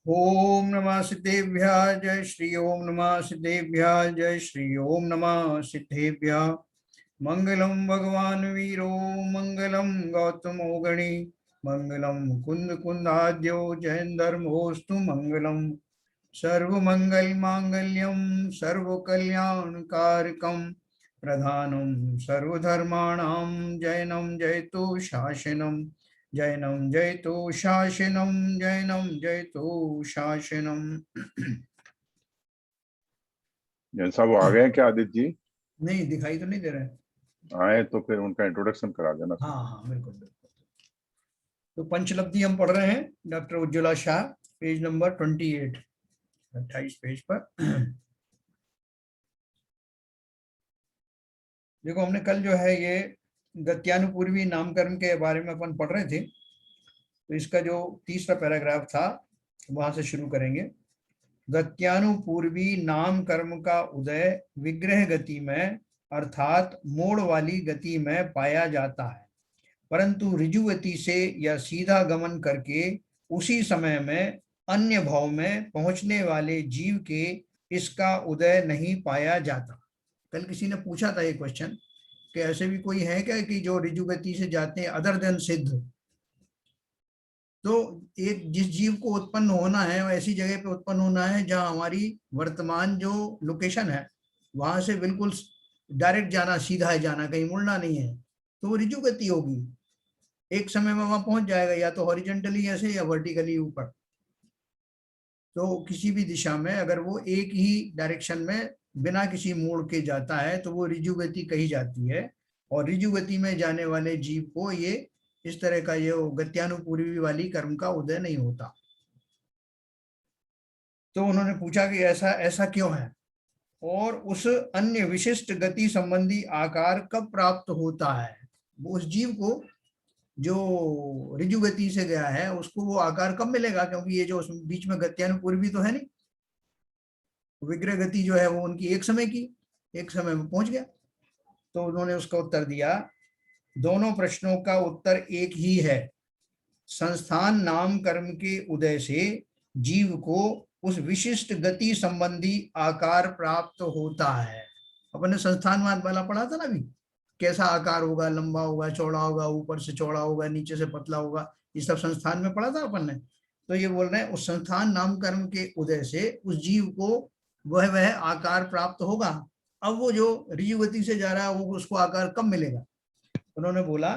ओम नमः सिद्धेभ्यः जय श्री ओम नमः सिद्धेभ्यः जय श्री ओम नमः सिद्धेभ्यः। मंगलम भगवान वीरो मंगलम गौतमो गणी मंगलम कुंद कुंदाद्यो जयंधर्मोस्तु मंगलम। सर्वमंगल मांगल्यम सर्वकल्याणकारकम प्रधानम सर्वधर्माणां जयनं जयतु शासनम जैनम जयतु शासनम जैनम जयतु शासनम। जैसा वो आ गए हैं क्या आदित्य जी? नहीं दिखाई तो नहीं दे रहा है। आए तो फिर उनका इंट्रोडक्शन करा देना। हाँ हाँ बिल्कुल बिल्कुल। तो पंचलब्धि हम पढ़ रहे हैं doctor Ujjwala Shah, page number 28, 28 page पर। देखो हमने कल जो है ये गत्यानुपूर्वी नामकरण के बारे में अपन पढ़ रहे थे, तो इसका जो तीसरा पैराग्राफ था वहां से शुरू करेंगे। गत्यानुपूर्वी नाम कर्म का उदय विग्रह गति में अर्थात मोड़ वाली गति में पाया जाता है, परंतु ऋजु गति से या सीधा गमन करके उसी समय में अन्य भाव में पहुंचने वाले जीव के इसका उदय नहीं पाया जाता। कल किसी ने पूछा था ये क्वेश्चन कि ऐसे भी कोई है क्या कि जो ऋजु गति से जाते हैं अदर देन सिद्ध। तो एक जिस जीव को उत्पन्न होना है वो ऐसी जगह पे उत्पन्न होना है जहां हमारी वर्तमान जो लोकेशन है वहां से बिल्कुल डायरेक्ट जाना, सीधा है जाना, कहीं मुड़ना नहीं है, तो वो ऋजु गति होगी। एक समय में वहां पहुंच जाएगा, या तो हॉरिजेंटली ऐसे या वर्टिकली ऊपर। तो किसी भी दिशा में अगर वो एक ही डायरेक्शन में बिना किसी मोड़ के जाता है तो वो ऋजु गति कही जाती है। और ऋजु गति में जाने वाले जीव को ये इस तरह का ये गत्यानुपूर्वी वाली कर्म का उदय नहीं होता। तो उन्होंने पूछा कि ऐसा ऐसा क्यों है, और उस अन्य विशिष्ट गति संबंधी आकार कब प्राप्त होता है। वो उस जीव को जो ऋजु गति से गया है उसको वो आकार कब मिलेगा, क्योंकि ये जो बीच में गत्यानुपूर्वी तो है नहीं, विग्रह गति जो है वो उनकी एक समय की, एक समय में पहुंच गया। तो उन्होंने उसका उत्तर दिया, दोनों प्रश्नों का उत्तर एक ही है। संस्थान नाम कर्म के उदय से जीव को उस विशिष्ट गति संबंधी आकार प्राप्त होता है। अपन ने संस्थान वाला पढ़ा था ना अभी, कैसा आकार होगा, लंबा होगा, चौड़ा होगा, ऊपर से चौड़ा होगा, नीचे से पतला होगा, ये सब संस्थान में पढ़ा था अपन ने। तो ये बोल रहे हैं उस संस्थान नाम कर्म के उदय से उस जीव को वह आकार प्राप्त होगा। अब वो जो ऋजु गति से जा रहा है वो उसको आकार कब मिलेगा। उन्होंने बोला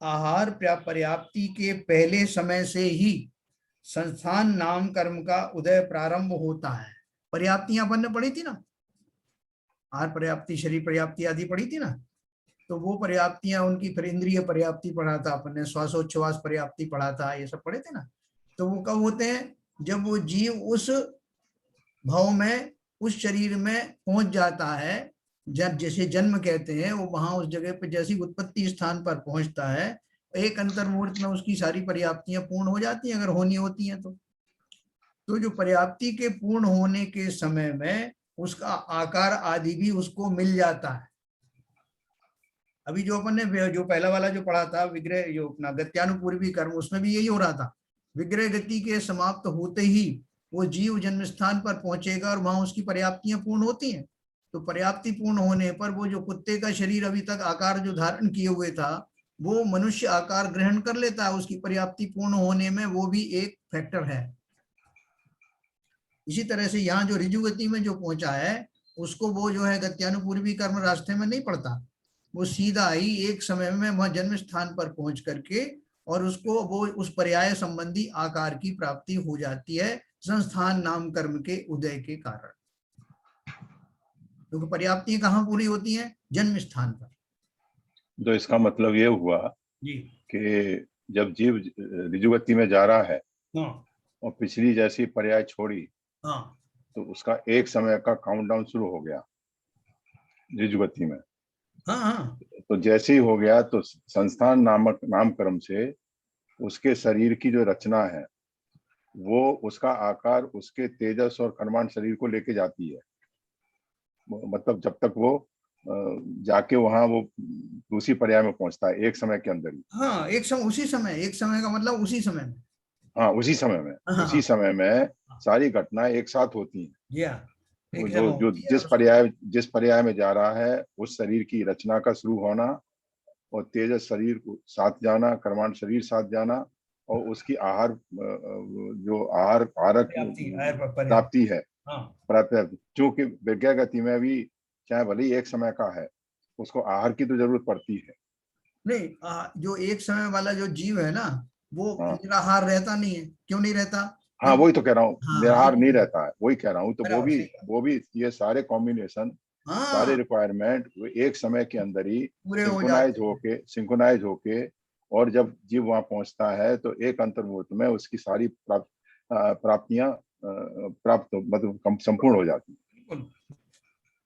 आहार पर्याप्ति के पहले समय से ही संस्थान नाम कर्म का उदय प्रारंभ होता है। पर्याप्तियां अपन ने पढ़ी थी ना, आहार पर्याप्ति, शरीर पर्याप्ति आदि पढ़ी थी ना। तो वो पर्याप्तियां उनकी, फिर इंद्रिय पर्याप्ति पढ़ा था अपन ने, श्वासोच्छ्वास पर्याप्ति पढ़ा था, ये सब पढ़े थे ना। तो वो कब होते हैं, जब वो जीव उस भाव में उस शरीर में पहुंच जाता है, जब जैसे जन्म कहते हैं, वो वहां उस जगह पे जैसी उत्पत्ति स्थान पर पहुंचता है, एक अंतर्मुहूर्त में उसकी सारी पर्याप्तियां पूर्ण हो जाती हैं अगर होनी होती हैं तो जो पर्याप्ति के पूर्ण होने के समय में उसका आकार आदि भी उसको मिल जाता है। अभी जो अपन ने जो पहला वाला जो पढ़ा था विग्रह, जो अपना गत्यानुपूर्वी कर्म, उसमें भी यही हो रहा था। विग्रह गति के समाप्त होते ही वो जीव जन्म स्थान पर पहुंचेगा और वहां उसकी पर्याप्तियां पूर्ण होती हैं। तो पर्याप्ति पूर्ण होने पर वो जो कुत्ते का शरीर अभी तक आकार जो धारण किए हुए था वो मनुष्य आकार ग्रहण कर लेता है, उसकी पर्याप्ति पूर्ण होने में वो भी एक फैक्टर है। इसी तरह से यहाँ जो ऋजु गति में जो पहुंचा है उसको वो जो है गत्यानुपूर्वी कर्म रास्ते में नहीं पड़ता, वो सीधा ही एक समय में वह जन्म स्थान पर पहुंच करके और उसको वो उस पर्याय संबंधी आकार की प्राप्ति हो जाती है संस्थान नाम कर्म के उदय के कारण। क्योंकि पर्याप्तियां कहाँ पूरी होती हैं, जन्म स्थान पर। तो इसका मतलब ये हुआ जी कि जब जीव ऋजु गति में जा रहा है हाँ और पिछली जैसी पर्याय छोड़ी हाँ तो उसका एक समय का काउंटडाउन शुरू हो गया ऋजु गति में। हाँ हाँ तो जैसे ही हो गया तो संस्थान नामक नामकर्म से उसके शरीर की जो रचना है वो उसका आकार उसके तेजस और कर्मांड शरीर को लेके जाती है। मतलब जब तक वो जाके वहां वो दूसरी पर्याय में पहुंचता है एक समय के अंदर ही। हाँ एक समय, उसी समय, एक समय का मतलब उसी समय में। हाँ उसी समय में, हाँ उसी समय में सारी घटनाएं एक साथ होती हैं। जी हाँ, वो एक जो जगह जो होती है और उसको जिस पर्याय में जा रहा है उस शरीर की रचना का शुरू होना, और तेजस शरीर को साथ जाना, कर्मांड शरीर साथ जाना, और उसकी आहार जो आहार आहारक व्याप्ति आयर पर पर्याप्त। प्राप्ति है, हाँ प्राप्ति, क्योंकि विज्ञा गति में भी चाहे भले ही एक समय का है, उसको आहार की तो जरूरत पड़ती है। नहीं, जो एक समय वाला जो जीव है ना, वो हाँ निराहार रहता नहीं है। क्यों नहीं रहता? हाँ, क्योंकि वही तो कह रहा हूँ, हाँ निराहार नहीं ये रहता है, वही कह रहा हूँ। तो बराबर सही कहा। वो भी ये सारे कॉम्बिनेशन, सारे हाँ रिक्वायरमेंट एक समय के अंदर ही पूरे हो जाते हैं। सिंक्रोनाइज होके, और जब जीव वहां पहुंचता है तो एक अंतर्मुहूर्त में उसकी सारी प्राप्तियां प्राप्त मतलब संपूर्ण हो जाती है। बिल्कुल।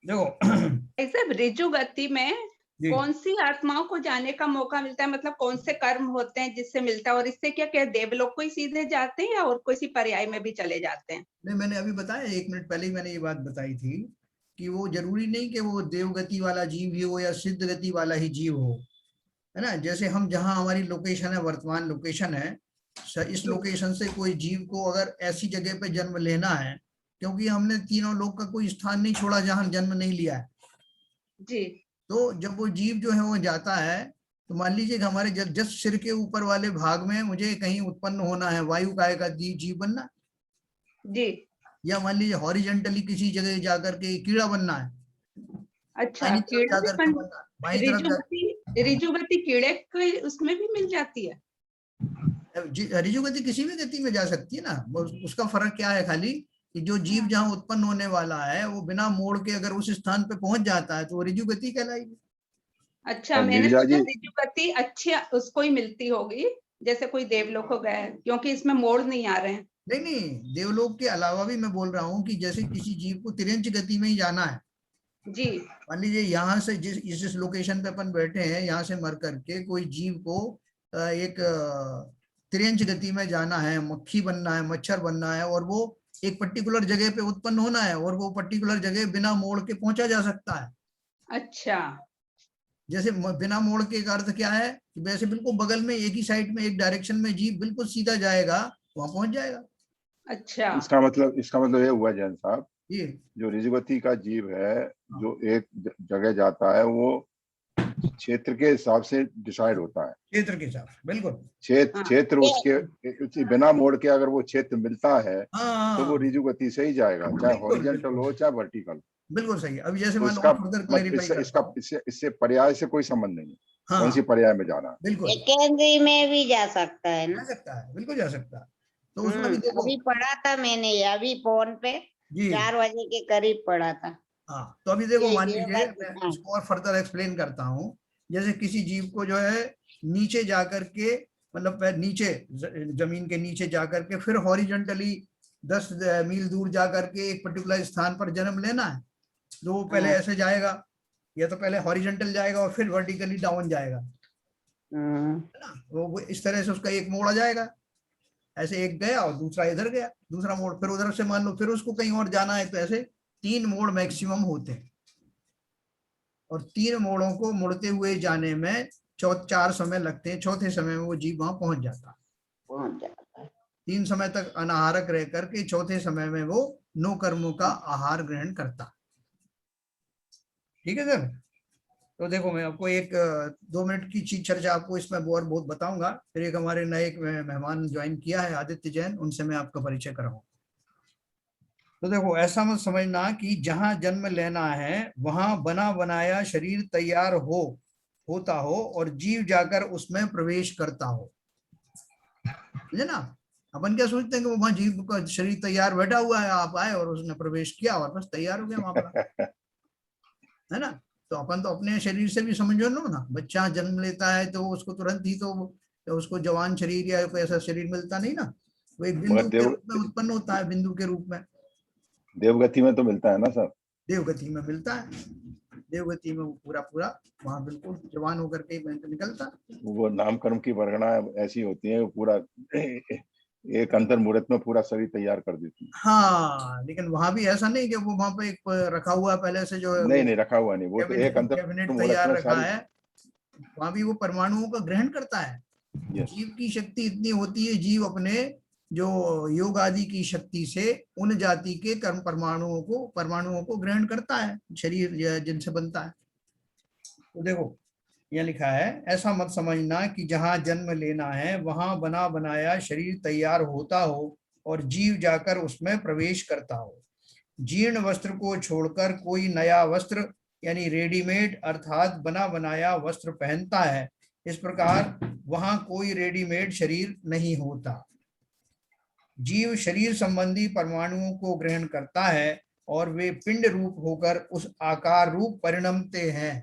देखो ऐसे ऋजु गति में जी कौन सी आत्माओं को जाने का मौका मिलता है, मतलब कौन से कर्म होते हैं जिससे मिलता है, और इससे क्या क्या देवलोक को ही सीधे जाते हैं या और किसी पर्याय में भी चले जाते हैं? नहीं, मैंने अभी बताया 1 मिनट पहले ही मैंने ये बात बताई थी कि वो जरूरी नहीं कि वो देवगति वाला जीव ही हो या सिद्ध गति वाला ही जीव हो, है ना। जैसे हम जहाँ हमारी लोकेशन है, वर्तमान लोकेशन है, इस जी लोकेशन से कोई जीव को अगर ऐसी जगह पे जन्म लेना है, क्योंकि हमने तीनों लोक का कोई स्थान नहीं छोड़ा जहाँ जन्म नहीं लिया है, जी तो जब वो जीव जो है वो जाता है, तो मान लीजिए कि हमारे जस्ट सिर के ऊपर वाले भाग में मुझे कहीं उत्पन्न होना है, वायु काय का जीव बनना, जी। या मान लीजिए हॉरिजेंटली किसी जगह जाकर के कीड़ा बनना है, अच्छा, दाहिनी तरफ कीड़ा भी जाकर के बन बनना है, बाई तरफ जा। ऋजु गति कीड़े के उसमें भी मिल जाती है? ऋजु गति किसी भी गति में जा सकती है ना, उसका फर्क क्या है खाली कि जो जीव जहाँ उत्पन्न होने वाला है वो बिना मोड़ के अगर उस स्थान पे पहुंच जाता है तो वो ऋजु गति कहलाएगी। अच्छा, मैंने नीरजा सोचा जी, ऋजु गति अच्छी उसको ही मिलती होगी, जैसे कोई देवलोक हो गया है, क्योंकि इसमें मोड़ नहीं आ रहे हैं। नहीं नहीं, देवलोक के अलावा भी मैं बोल रहा हूँ कि जैसे किसी जीव को तिरंज गति में ही जाना है, जी मान लीजिए यहाँ से जिस लोकेशन पे अपन बैठे हैं यहाँ से मर करके कोई जीव को एक तिरंज गति में जाना है, मक्खी बनना है, मच्छर बनना है, और वो एक पर्टिकुलर जगह पे उत्पन्न होना है, और वो पर्टिकुलर जगह बिना मोड़ के पहुंचा जा सकता है। अच्छा जैसे बिना मोड़ के का अर्थ क्या है कि वैसे बिल्कुल बगल में एक ही साइड में एक डायरेक्शन में जीव बिल्कुल सीधा जाएगा, वहां पहुंच जाएगा। अच्छा। इसका मतलब ये हुआ जैन साहब, ये जो ऋजुगति का जीव है, हाँ, जो एक जगह जाता है, वो क्षेत्र के हिसाब से डिसाइड होता है। क्षेत्र के हिसाब से बिल्कुल। हाँ क्षेत्र उसके बिना मोड़ के अगर वो क्षेत्र मिलता है हाँ तो वो हाँ, ऋजुगति से ही जाएगा, चाहे बिल्कुल हॉरिजेंटल बिल्कुल हो चाहे वर्टिकल। बिल्कुल सही है। अभी जैसे तो मान लो इसका और फर्दर क्लैरिफाई करता हूँ। इससे पर्याय से कोई संबंध नहीं है, कौन सी हाँ पर्याय में जाना है। बिल्कुल सेकेंडरी में भी जा सकता है जा ना? सकता है, बिल्कुल जा सकता है। तो उसमें भी देखो अभी पढ़ा था मैंने, अभी फोन पे जी 4 बजे के करीब पढ़ा था। हाँ, तो अभी देखो ये मान लीजिए देवगति, मैं हाँ इसको और फर्दर एक्सप्लेन करता हूँ। जैसे किसी जीव को जो है नीचे जाकर के, मतलब नीचे जमीन के नीचे जाकर के फिर हॉरिजेंटली 10 मील दूर जाकर के एक पर्टिकुलर स्थान पर जन्म लेना है, तो वो पहले हाँ, ऐसे जाएगा, या तो पहले हॉरिजेंटल जाएगा और फिर वर्टिकली डाउन जाएगा, है ना। वो इस तरह से उसका एक मोड़ आ जाएगा, ऐसे एक गया और दूसरा इधर गया, दूसरा मोड़, फिर उधर से मान लो फिर उसको कहीं और जाना है, तो ऐसे 3 मोड़ मैक्सिमम होते हैं, और 3 मोड़ों को मुड़ते हुए जाने में 4 समय लगते हैं, चौथे समय में वो जीव वहां पहुंच जाता है। पहुंच जाता है। 3 समय तक अनाहारक रह करके चौथे समय में वो 9 कर्मों का आहार ग्रहण करता है। ठीक है सर। तो देखो मैं आपको एक 2 मिनट की चीज चर्चा आपको इसमें और बहुत बताऊंगा। फिर एक हमारे नए मेहमान ज्वाइन किया है आदित्य जैन, उनसे मैं आपका परिचय कराऊंगा। तो देखो ऐसा मत समझना कि जहां जन्म लेना है वहां बना बनाया शरीर तैयार होता हो और जीव जाकर उसमें प्रवेश करता हो, समझे ना। अपन क्या सोचते हैं कि वो वहां जीव का शरीर तैयार बैठा हुआ है, आप आए और उसने प्रवेश किया और बस तैयार हो गया मामला, है ना। तो अपन तो अपने शरीर से भी समझो लो ना, बच्चा जन्म लेता है तो उसको तुरंत ही तो उसको जवान शरीर या कोई ऐसा शरीर मिलता नहीं ना, वो एक मगर बिंदु के रूप में उत्पन्न होता है, बिंदु के रूप में। देवगति में तो मिलता है ना सर। देवगति में मिलता है, देवगति में वो पूरा पूरा वहां बिल्कुल जवान होकर के निकलता। वो नाम कर्म की वर्गणा ऐसी होती है, पूरा एक अंतर मुहूर्त में पूरा शरीर तैयार कर देती है। हाँ, लेकिन वहां भी ऐसा नहीं कि वो वहां पे एक रखा हुआ है पहले से जो है नहीं वो नहीं, रखा हुआ नहीं, वो तो एक अंतर कैबिनेट मुहूर्त तैयार में रखा सारी। है। वहां भी वो परमाणुओं का ग्रहण करता है। यस। जीव की शक्ति इतनी होती है, जीव अपने जो योग आदि की शक्ति से उन जाति के कर्म परमाणुओं को ग्रहण करता है, शरीर जिनसे बनता है। तो देखो यह लिखा है, ऐसा मत समझना कि जहां जन्म लेना है वहां बना बनाया शरीर तैयार होता हो और जीव जाकर उसमें प्रवेश करता हो। जीर्ण वस्त्र को छोड़कर कोई नया वस्त्र यानी रेडीमेड अर्थात बना बनाया वस्त्र पहनता है। इस प्रकार वहां कोई रेडीमेड शरीर नहीं होता। जीव शरीर संबंधी परमाणुओं को ग्रहण करता है और वे पिंड रूप होकर उस आकार रूप परिणमते हैं।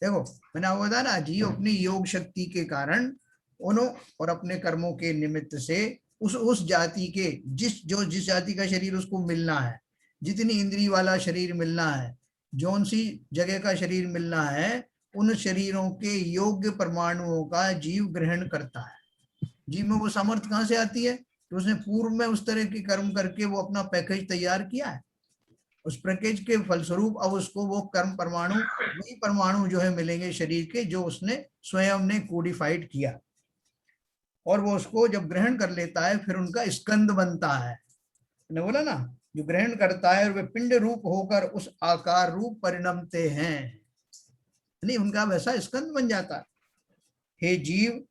देखो मैंने आपको बताया ना, जीव अपनी योग शक्ति के कारण उन्हों और अपने कर्मों के निमित्त से उस जाति के जिस जाति का शरीर उसको मिलना है, जितनी इंद्रिय वाला शरीर मिलना है, जौन सी जगह का शरीर मिलना है, उन शरीरों के योग्य परमाणुओं का जीव ग्रहण करता है। जीव में वो सामर्थ्य कहाँ से आती है? तो उसने पूर्व में उस तरह के कर्म करके वो अपना पैकेज तैयार किया है। उस पैकेज के फलस्वरूप अब उसको वो कर्म परमाणु, वही परमाणु जो है मिलेंगे शरीर के, जो उसने स्वयं ने कोडिफाइड किया, और वो उसको जब ग्रहण कर लेता है फिर उनका स्कंद बनता है। मैंने बोला ना, जो ग्रहण करता है और वे पिंड रूप होकर उस आकार रूप परिणमते हैं, नहीं उनका वैसा स्कंद बन जाता है। हे जीव,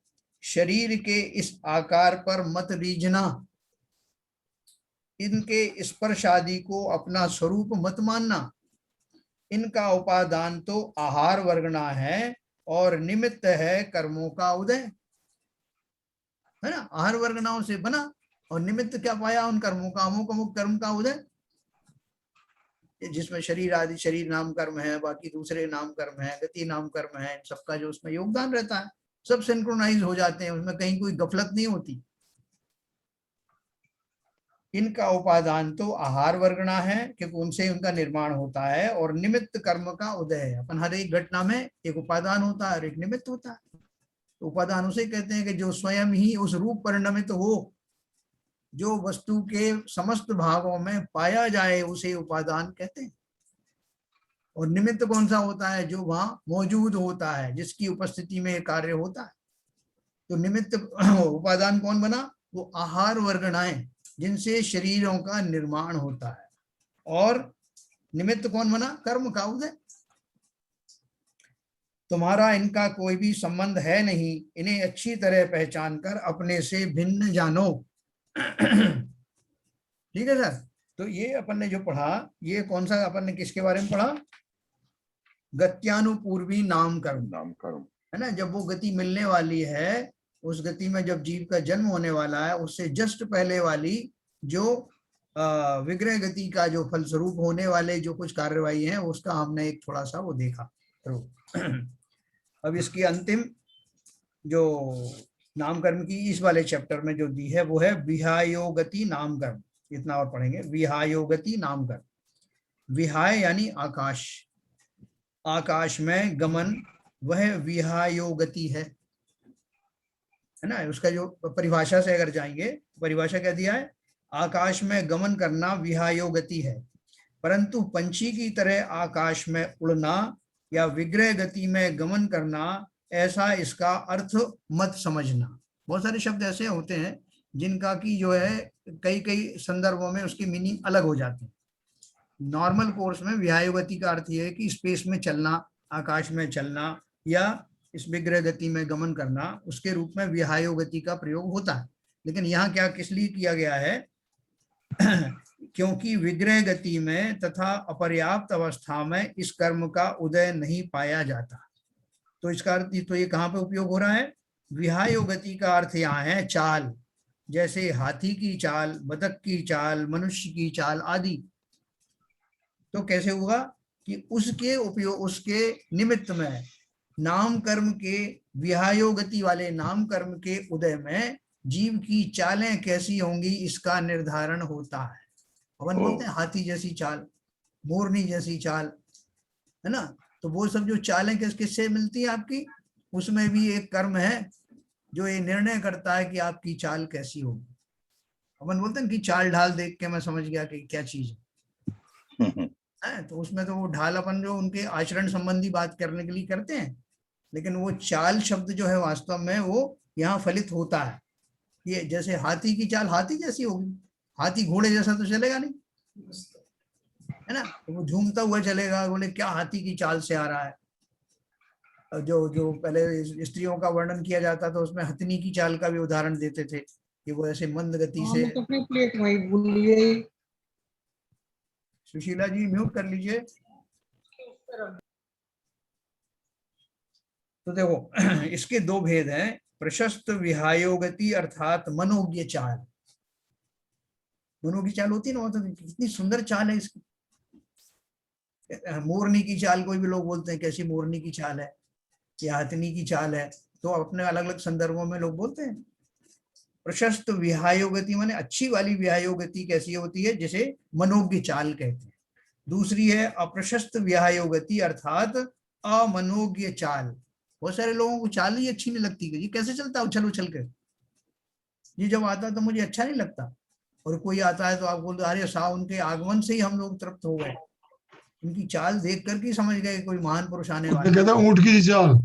शरीर के इस आकार पर मत रीझना, इनके स्पर्श आदि को अपना स्वरूप मत मानना। इनका उपादान तो आहार वर्गना है और निमित्त है कर्मों का उदय, है ना। आहार वर्गनाओं से बना और निमित्त क्या पाया? उन कर्मों का, अमुक अमुक कर्म का उदय, जिसमें शरीर आदि, शरीर नाम कर्म है, बाकी दूसरे नाम कर्म है, गति नाम कर्म है, इन सबका जो उसमें योगदान रहता है, सब सिंक्रोनाइज हो जाते हैं, उसमें कहीं कोई गफलत नहीं होती। इनका उपादान तो आहार वर्गना है, क्योंकि उनसे उनका निर्माण होता है, और निमित्त कर्म का उदय है। अपन हर एक घटना में एक उपादान होता है और एक निमित्त होता है। तो उपादान उसे कहते हैं कि जो स्वयं ही उस रूप परिणमित हो, जो वस्तु के समस्त भागों में पाया जाए, उसे उपादान कहते हैं। और निमित्त कौन सा होता है? जो वहां मौजूद होता है, जिसकी उपस्थिति में कार्य होता है। तो निमित्त उपादान कौन बना? वो आहार वर्गनाएं, जिनसे शरीरों का निर्माण होता है। और निमित्त कौन बना? कर्म का उदय। तुम्हारा इनका कोई भी संबंध है नहीं, इन्हें अच्छी तरह पहचान कर अपने से भिन्न जानो। ठीक है सर। तो ये अपन ने जो पढ़ा, ये कौन सा अपन ने किसके बारे में पढ़ा? गत्यानुपूर्वी नाम कर्म, है ना। जब वो गति मिलने वाली है, उस गति में जब जीव का जन्म होने वाला है, उससे जस्ट पहले वाली जो विग्रह गति का जो फलस्वरूप होने वाले जो कुछ कार्यवाही है, उसका हमने एक थोड़ा सा वो देखा। अब इसकी अंतिम जो नामकर्म की इस वाले चैप्टर में जो दी है वो है विहायोगति नामकर्म। इतना और पढ़ेंगे, विहायोगति नामकर्म। विहाय यानी आकाश, आकाश में गमन, वह विहायोगति है ना। उसका जो परिभाषा से अगर जाएंगे, परिभाषा क्या दिया है? आकाश में गमन करना विहायोगति है, परंतु पंछी की तरह आकाश में उड़ना या विग्रह गति में गमन करना, ऐसा इसका अर्थ मत समझना। बहुत सारे शब्द ऐसे होते हैं जिनका की जो है कई कई संदर्भों में उसकी मीनिंग अलग हो जाती है। नॉर्मल कोर्स में विहायोगति का अर्थ यह है कि स्पेस में चलना, आकाश में चलना, या इस विग्रह गति में गमन करना, उसके रूप में विहायोगति का प्रयोग होता है। लेकिन यहाँ क्या किस लिए किया गया है? क्योंकि विग्रह गति में तथा अपर्याप्त अवस्था में इस कर्म का उदय नहीं पाया जाता। तो इसका अर्थ, तो ये कहाँ पे उपयोग हो रहा है? विहायोगति का अर्थ यहाँ है चाल, जैसे हाथी की चाल, बतख की चाल, मनुष्य की चाल आदि। तो कैसे होगा कि उसके उपयोग, उसके निमित्त में नाम कर्म के, विहायोगति वाले नाम कर्म के उदय में जीव की चालें कैसी होंगी, इसका निर्धारण होता है। अपन बोलते हैं हाथी जैसी चाल, मोरनी जैसी चाल, है ना। तो वो सब जो चालें किससे मिलती है आपकी, उसमें भी एक कर्म है जो ये निर्णय करता है कि आपकी चाल कैसी होगी। अपन बोलते हैं कि चाल ढाल देख के मैं समझ गया कि क्या चीज है। तो उसमें तो वो ढाल अपन जो उनके आचरण संबंधी बात करने के लिए करते हैं, लेकिन वो चाल शब्द जो है वास्तव में वो यहाँ फलित होता है। ये जैसे हाथी की चाल हाथी जैसी होगी, हाथी घोड़े जैसा तो चलेगा नहीं, है ना, तो वो झूमता हुआ चलेगा, बोले क्या हाथी की चाल से आ रहा है। जो जो पहले स्त्रियों का वर्णन किया जाता था उसमें हथनी की चाल का भी उदाहरण देते थे कि वो ऐसे मंद गति हाँ, से। मैं तो अपनी प्लेट वही भूल लिए। सुशीला जी म्यूट कर लीजिए। तो देखो इसके दो भेद हैं, प्रशस्त विहायोगति अर्थात मनोज्ञ चाल। मनोज्ञ चाल होती है ना, तो कितनी सुंदर चाल है इसकी। मोरनी की चाल कोई भी लोग बोलते हैं कैसी मोरनी की चाल है, या हथनी की चाल है, तो अपने अलग अलग संदर्भों में लोग बोलते हैं। प्रशस्त विहायोगति माने अच्छी वाली विहायोगति कैसी होती है, जिसे मनोज्ञ चाल कहते हैं। दूसरी है अप्रशस्त विहायोगति अर्थात अमनोज्ञ चाल। बहुत सारे लोगों को चाल ही अच्छी नहीं लगती, ये कैसे चलता है उछल उछल के, ये जब आता है तो मुझे अच्छा नहीं लगता। और कोई आता है तो आप बोलते अरे साहब उनके आगमन से ही हम लोग तृप्त हो गए, उनकी चाल देख करके ही समझ गए कोई महान पुरुष आने उसमें वाले। कहता है ऊँट की चाल,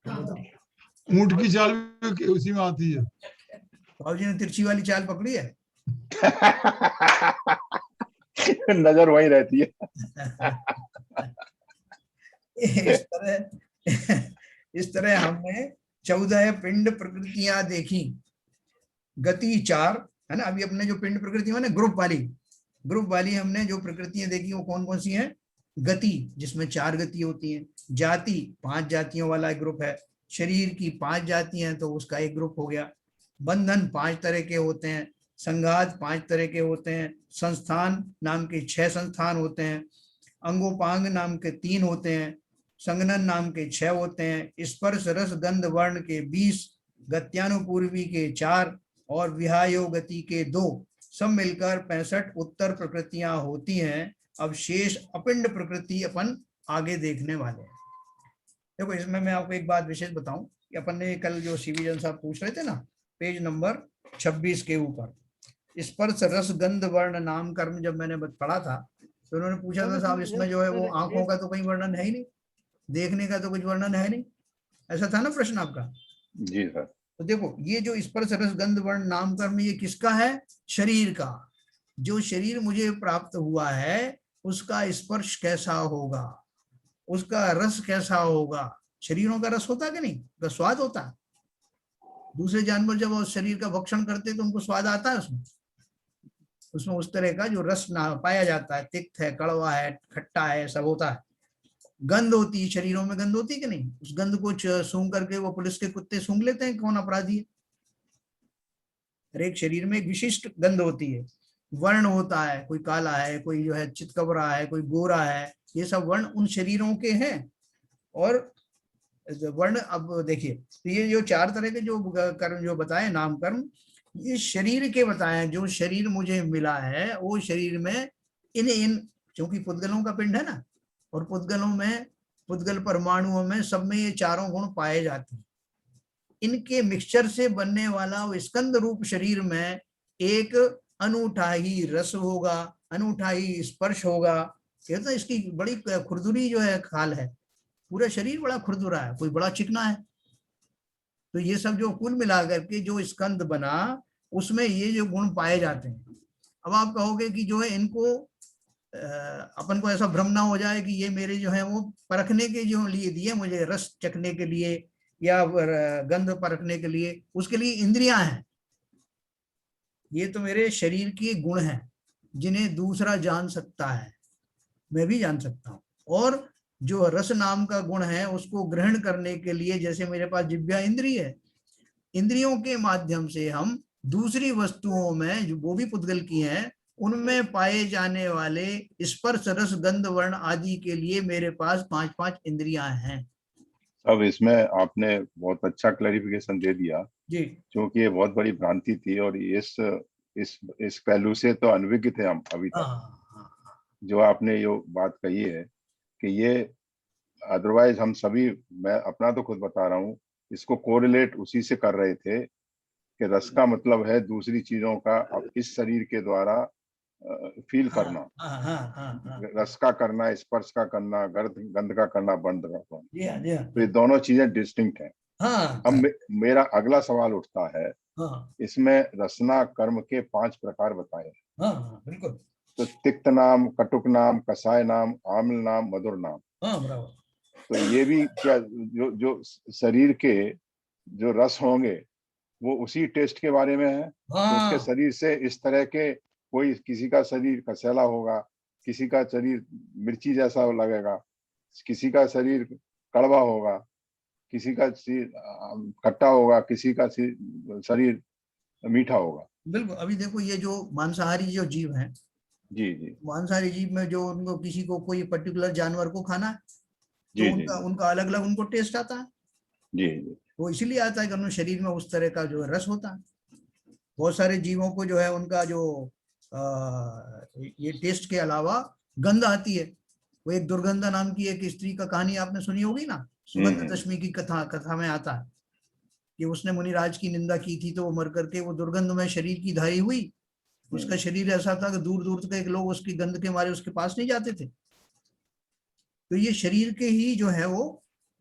क्या बताओ, ऊँट की चाल भी उसी में आती है। बाबू जी ने तिरछी वाली चाल पकड़ी है। नजर वहीं रहती है। इस तरह हमने 14 पिंड प्रकृतियां देखी, गति 4 है ना। अभी अपने जो पिंड प्रकृति है ना ग्रुप वाली हमने जो प्रकृतियां देखी वो कौन कौन सी हैं। गति जिसमें 4 गति होती हैं, जाति 5 जातियों वाला एक ग्रुप है, शरीर की 5 जातियां हैं तो उसका एक ग्रुप हो गया, बंधन 5 तरह के होते हैं, संघात 5 तरह के होते हैं, संस्थान नाम के 6 संस्थान होते हैं, अंगोपांग नाम के 3 होते हैं, संगनन नाम के 6 होते हैं, स्पर्श रस गंध वर्ण के 20, गत्यानुपूर्वी के 4 और विहायो गति के 2, सब मिलकर 65 उत्तर प्रकृतियां होती हैं। अब शेष अपिंड प्रकृति अपन आगे देखने वाले हैं। देखो इसमें मैं आपको एक बात विशेष बताऊं कि अपन ने कल जो सीवी जन साहब पूछ रहे थे ना, पेज नंबर 26 के ऊपर स्पर्श रस गंध वर्ण नाम कर्म जब मैंने पढ़ा था तो उन्होंने पूछा था साहब इसमें जो है वो आंखों का तो कोई वर्णन है ही नहीं, देखने का तो कुछ वर्णन है नहीं, ऐसा था ना प्रश्न आपका। जी सर। तो देखो ये जो स्पर्श रस गंध वर्ण नाम कर्म ये किसका है, शरीर का। जो शरीर मुझे प्राप्त हुआ है उसका स्पर्श कैसा होगा, उसका रस कैसा होगा। शरीरों का रस होता है कि नहीं, उसका स्वाद होता है। दूसरे जानवर जब उस शरीर का भक्षण करते हैं तो उनको स्वाद आता है उसमें उस तरह का जो रस ना पाया जाता है, तिक्त है, कड़वा है, खट्टा है, सब होता है। गंध होती है, शरीरों में गंध होती है कि नहीं, उस गंध को सूंघ करके वो पुलिस के कुत्ते सूंघ लेते हैं कौन अपराधी है। हर एक शरीर में एक विशिष्ट गंध होती है। वर्ण होता है, कोई काला है, कोई जो है चितकबरा है, कोई गोरा है, ये सब वर्ण उन शरीरों के हैं। और वर्ण अब देखिए तो ये जो 4 तरह के जो कर्म जो बताए नाम कर्म, ये शरीर के बताए। जो शरीर मुझे मिला है वो शरीर में इन क्योंकि पुद्गलों का पिंड है ना, और पुद्गलों में पुद्गल परमाणुओं में सब में ये चारों गुण पाए जाते हैं। इनके मिक्सचर से बनने वाला वो स्कंद रूप शरीर में एक अनूठा ही रस होगा, अनूठा ही स्पर्श होगा। ये तो इसकी बड़ी खुरदुरी जो है खाल है, पूरा शरीर बड़ा खुरदुरा है, कोई बड़ा चिकना है। तो ये सब जो कुल मिला करके जो स्कंद बना उसमें ये जो गुण पाए जाते हैं। अब आप कहोगे कि जो है इनको अपन को ऐसा भ्रम ना हो जाए कि ये मेरे जो है वो परखने के जो लिए दिए मुझे, रस चखने के लिए या गंध परखने के लिए, उसके लिए इंद्रियां हैं। ये तो मेरे शरीर के गुण हैं जिन्हें दूसरा जान सकता है, मैं भी जान सकता हूँ। और जो रस नाम का गुण है उसको ग्रहण करने के लिए जैसे मेरे पास जिह्वा इंद्रिय है, इंद्रियों के माध्यम से हम दूसरी वस्तुओं में जो वो भी पुद्गल की हैं उनमें पाए जाने वाले स्पर्श रस गंध वर्ण आदि के लिए मेरे पास 5 इंद्रियां हैं। अब इसमें आपने बहुत अच्छा क्लैरिफिकेशन दे दिया जी क्योंकि ये बहुत बड़ी भ्रांति थी और इस पहलू से तो अनभिज्ञ थे हम अभी तक। जो आपने ये बात कही है कि ये अदरवाइज हम सभी, मैं अपना तो खुद बता रहा हूँ, इसको कोरिलेट उसी से कर रहे थे कि रस का मतलब है दूसरी चीजों का अब इस शरीर के द्वारा फील करना, रस का करना, स्पर्श का करना, गंध का करना, बंद का करना। जी हाँ, जी हाँ। तो ये दोनों चीजें डिस्टिंक्ट हैं। हाँ अब मेरा अगला सवाल उठता है, हाँ इसमें रसना कर्म के 5 प्रकार बताए, हाँ हाँ बिल्कुल, तो तिक्त नाम, कटुक नाम, कसाय नाम, आम्ल नाम, मधुर नाम। हाँ बराबर, तो ये भी क्या जो जो शरीर के जो रस होंगे वो उसी टेस्ट के बारे में है? तो उसके हाँ शरीर से इस तरह के, कोई किसी का शरीर कसैला होगा, किसी का शरीर मिर्ची जैसा लगेगा, किसी का शरीर कड़वा होगा, किसी का शरीर खट्टा होगा, किसी का शरीर मीठा होगा। बिल्कुल। अभी देखो ये जो मांसाहारी जो जीव हैं, जी जी मांसाहारी जीव में जो उनको किसी को कोई पर्टिकुलर जानवर को खाना है, तो जी जी उनका उनका अलग अलग उनको टेस्ट आता है। जी जी वो इसीलिए आता है कि उनके शरीर में उस तरह का जो रस होता है। बहुत सारे जीवों को जो है उनका जो ये टेस्ट के अलावा गंध आती है। वो एक दुर्गंधा नाम की एक स्त्री का कहानी आपने सुनी होगी ना, सुगंध दशमी की कथा में आता है कि उसने मुनिराज की निंदा की थी, तो वो मर करके वो दुर्गंध में शरीर की धारी हुई। उसका शरीर ऐसा था कि दूर दूर तक लोग उसकी गंध के मारे उसके पास नहीं जाते थे। तो ये शरीर के ही जो है वो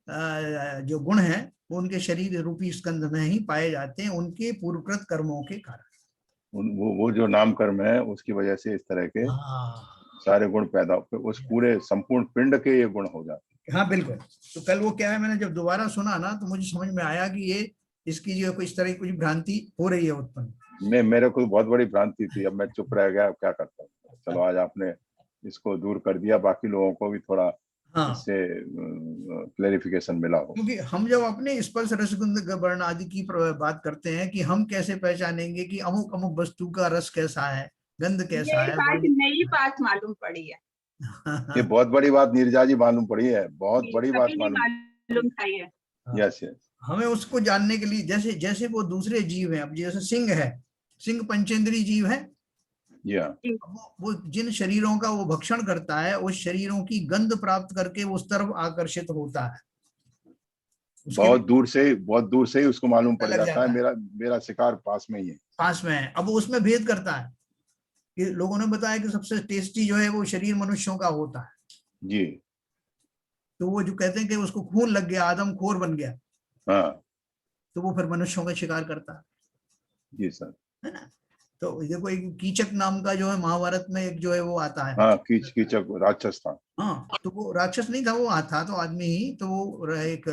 जो गुण है वो उनके शरीर रूपी स्कंध में ही पाए जाते हैं, उनके पूर्वकृत कर्मों के कारण। वो जो नाम कर्म है उसकी वजह से इस तरह के हाँ सारे गुण पैदा होते, उस पूरे संपूर्ण पिंड के ये गुण हो जाते। हाँ बिल्कुल। तो कल वो क्या है, मैंने जब दोबारा सुना ना तो मुझे समझ में आया कि ये इसकी जो कुछ इस तरह की कुछ भ्रांति हो रही है उत्पन्न। मेरे को बहुत बड़ी भ्रांति थी, अब मैं चुप रह गया, अब क्या करता हूँ। चलो आज आपने इसको दूर कर दिया, बाकी लोगों को भी थोड़ा हाँ, इससे क्लेरिफिकेशन मिला हो। क्योंकि हम जब अपने स्पर्श रसगंध वर्ण आदि की बात करते हैं कि हम कैसे पहचानेंगे कि अमुक अमुक वस्तु का रस कैसा है, गंध कैसा ये है, बात वर्ण। नई बात मालूम पड़ी है, ये बहुत बड़ी बात नीरजा जी मालूम पड़ी है, बहुत ये बड़ी बात कभी नहीं मालूम। मालूम था ये। Yes yes. हमें उसको जानने के लिए जैसे जैसे वो दूसरे जीव हैं, अब जैसे सिंह है, सिंह पंचेंद्रीय जीव है। जी हाँ। वो जिन शरीरों का वो भक्षण करता है उस शरीरों की गंध प्राप्त करके वो उस तरफ आकर्षित होता है, उसके बहुत दूर से ही उसको मालूम पड़ लग जाता है, जाता है, मेरा शिकार पास में ही है। पास में है। अब वो उसमें भेद करता है कि लोगों ने बताया कि सबसे टेस्टी जो है वो शरीर मनुष्यों का होता है। जी तो वो जो कहते हैं कि उसको खून लग गया, आदम खोर बन गया, हाँ तो वो फिर मनुष्यों का शिकार करता जी सर। है ना। तो देखो एक कीचक नाम का जो है महाभारत में एक जो है वो आता है। हाँ कीचक राक्षस था। हाँ, तो वो राक्षस नहीं था, वो था तो आदमी ही, तो वो एक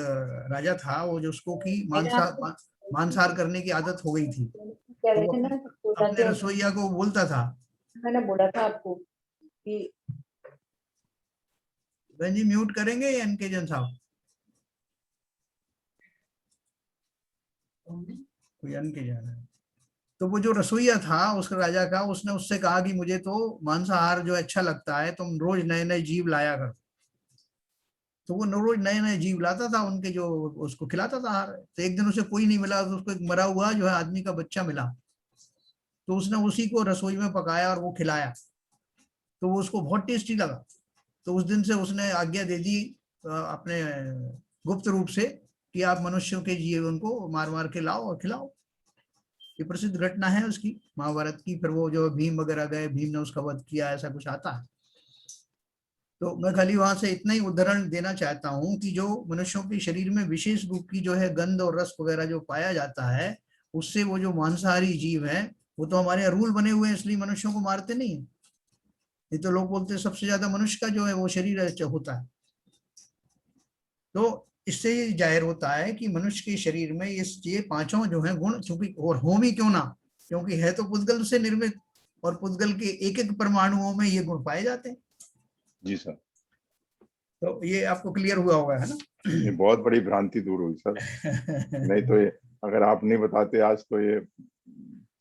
राजा था वो जो उसको की मांसाहार करने की आदत हो गई थी। कह तो रहे वो थे ना, बोला अपने था, रसोइया को बोलता था, मैंने बोला था आपको कि बहन जी म्यूट करेंगे या इनके जन साहब, कोई अनके जन है। तो वो जो रसोइया था उसका राजा का, उसने उससे कहा कि मुझे तो मांसाहार जो अच्छा लगता है, तुम रोज नए नए जीव लाया करो। तो वो रोज नए नए जीव लाता था उनके, जो उसको खिलाता था आहार। तो एक दिन उसे कोई नहीं मिला, तो उसको एक मरा हुआ जो है आदमी का बच्चा मिला। तो उसने उसी को रसोई में पकाया और वो खिलाया, तो वो उसको बहुत टेस्टी लगा। तो उस दिन से उसने आज्ञा दे दी अपने गुप्त रूप से कि आप मनुष्यों के जीवन को मार मार के लाओ और खिलाओ। ये प्रसिद्ध घटना है उसकी महाभारत की। फिर वो जो भीम वगैरह गए, भीम ने उसका वध किया, ऐसा कुछ आता है। तो मैं खाली वहां से इतना ही उदाहरण देना चाहता हूँ कि जो मनुष्यों के शरीर में विशेष रूप की जो है गंध और रस वगैरह जो पाया जाता है, उससे वो जो मांसाहारी जीव है, वो तो हमारे रूल बने हुए हैं इसलिए मनुष्यों को मारते नहीं है। ये तो लोग बोलते हैं सबसे ज्यादा मनुष्य का जो है वो शरीर होता है। तो इससे ये जाहिर होता है कि मनुष्य के शरीर में ये पांचों जो है गुण, चूंकि और हो भी क्यों ना, क्योंकि है तो पुद्गल से निर्मित, और पुद्गल के एक एक परमाणुओं में ये गुण पाए जाते हैं। जी सर। तो ये आपको क्लियर हुआ होगा, है ना। ये बहुत बड़ी भ्रांति दूर हुई सर। नहीं तो ये अगर आप नहीं बताते आज तो ये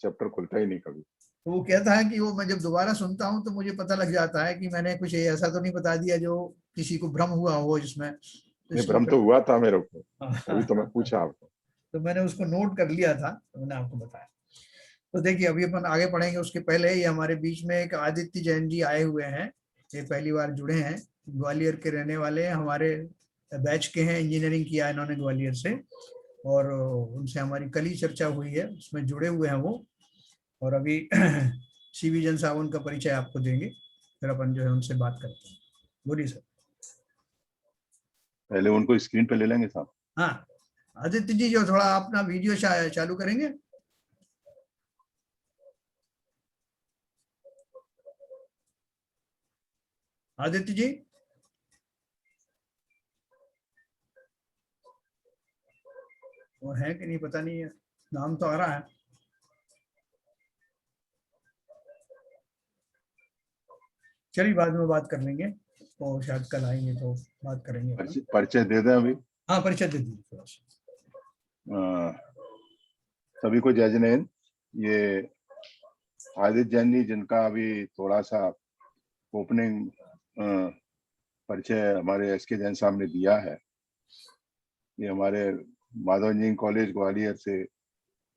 चैप्टर खुलता ही नहीं कभी। तो वो कहता है कि वो मैं जब दोबारा सुनता हूँ तो मुझे पता लग जाता है कि मैंने कुछ ऐसा तो नहीं बता दिया जो किसी को भ्रम हुआ हो इसमें, तो नहीं इसलिए भ्रम फिर तो हुआ था मेरे को, तभी तो मैं पूछा आपको। तो मैंने उसको नोट कर लिया था, तो मैंने आपको बताया। तो देखिए अभी अपन आगे बढ़ेंगे, उसके पहले ये हमारे बीच में एक आदित्य जैन जी आए हुए हैं। ये पहली बार जुड़े हैं, ग्वालियर के रहने वाले हैं, हमारे बैच के हैं, इंजीनियरिंग किया इन्होंने ग्वालियर से, और उनसे हमारी कल ही चर्चा हुई है, उसमें जुड़े हुए हैं वो। और अभी सीवी जन साहब उनका परिचय आपको देंगे, फिर अपन जो है उनसे बात करते हैं। बोलिए सर। पहले उनको स्क्रीन पे ले लेंगे साहब। हाँ आदित्य जी जो थोड़ा अपना वीडियो चालू करेंगे। आदित्य जी और है कि नहीं पता नहीं है, नाम तो आ रहा है। चलिए बाद में बात कर लेंगे, तो शायद कल आएंगे तो बात करेंगे। परिचय दे दें अभी। हाँ परिचय दे दीजिए थोड़ा सा। सभी को जय जिनेंद्र। ये आदित्य जैन जी जिनका अभी थोड़ा सा ओपनिंग परिचय हमारे एसके जैन साहब ने दिया है। ये हमारे माधव इंजीनियरिंग कॉलेज ग्वालियर से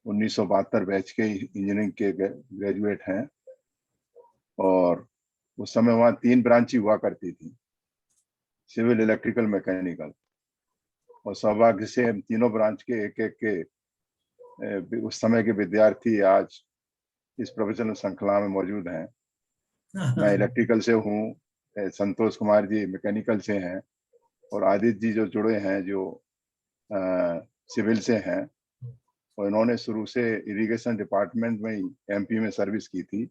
1972 बैच के इंजीनियरिंग के ग्रेजुएट हैं और उस समय वहाँ 3 ब्रांच ही हुआ करती थी, सिविल, इलेक्ट्रिकल, मैकेनिकल, और सौभाग्य से हम तीनों ब्रांच के एक के उस समय के विद्यार्थी आज इस प्रोफेशनल श्रृंखला में मौजूद हैं। मैं इलेक्ट्रिकल से हूँ, संतोष कुमार जी मैकेनिकल से हैं और आदित्य जी जो जुड़े हैं जो सिविल से हैं, और इन्होंने शुरू से इरिगेशन डिपार्टमेंट में ही एमपी में सर्विस की थी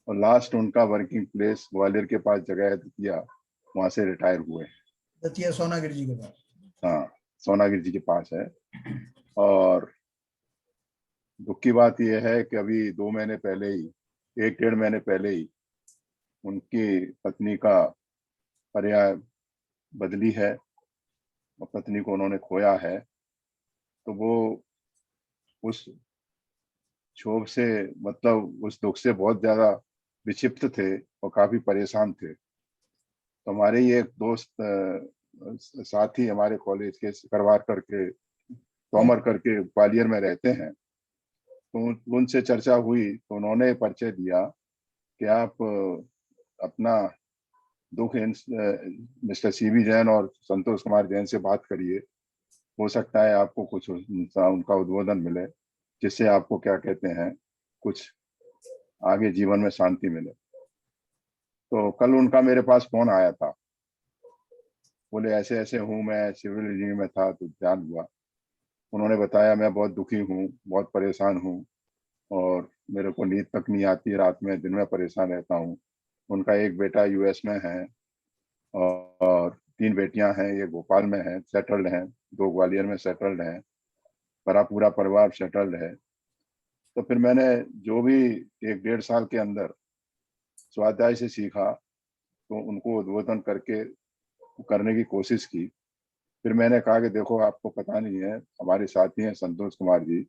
और लास्ट उनका वर्किंग प्लेस ग्वालियर के पास जगह है दतिया, वहां से रिटायर हुए। दतिया सोनागिरी जी के पास। हाँ, सोनागिरी जी के पास है। और दुख की बात यह है कि अभी 2 महीने पहले ही, 1-1.5 महीने पहले ही उनकी पत्नी का पर्याय बदली है और पत्नी को उन्होंने खोया है। तो वो उस क्षोभ से, मतलब उस दुख से बहुत ज्यादा विक्षिप्त थे और काफी परेशान थे। तो हमारे ही एक दोस्त साथी हमारे कॉलेज के करवार करके, तोमर करके ग्वालियर में रहते हैं, तो उनसे चर्चा हुई तो उन्होंने परिचय दिया कि आप अपना दुख मिस्टर सीवी जैन और संतोष कुमार जैन से बात करिए, हो सकता है आपको कुछ उनका उद्बोधन मिले जिससे आपको क्या कहते हैं कुछ आगे जीवन में शांति मिले। तो कल उनका मेरे पास फोन आया था, बोले ऐसे ऐसे हूँ, मैं सिविल इंजीनियरिंग में था तो ध्यान हुआ। उन्होंने बताया मैं बहुत दुखी हूँ, बहुत परेशान हूँ और मेरे को नींद तक नहीं आती, रात में दिन में परेशान रहता हूँ। उनका एक बेटा यूएस में है और 3 बेटियां हैं, ये भोपाल में है, सेटल्ड हैं, 2 ग्वालियर में सेटल्ड हैं, पूरा परिवार सेटल्ड है। तो फिर मैंने जो भी 1-1.5 साल के अंदर स्वाध्याय से सीखा तो उनको उद्बोधन करने की कोशिश की। फिर मैंने कहा कि देखो आपको पता नहीं है, हमारे साथी हैं संतोष कुमार जी,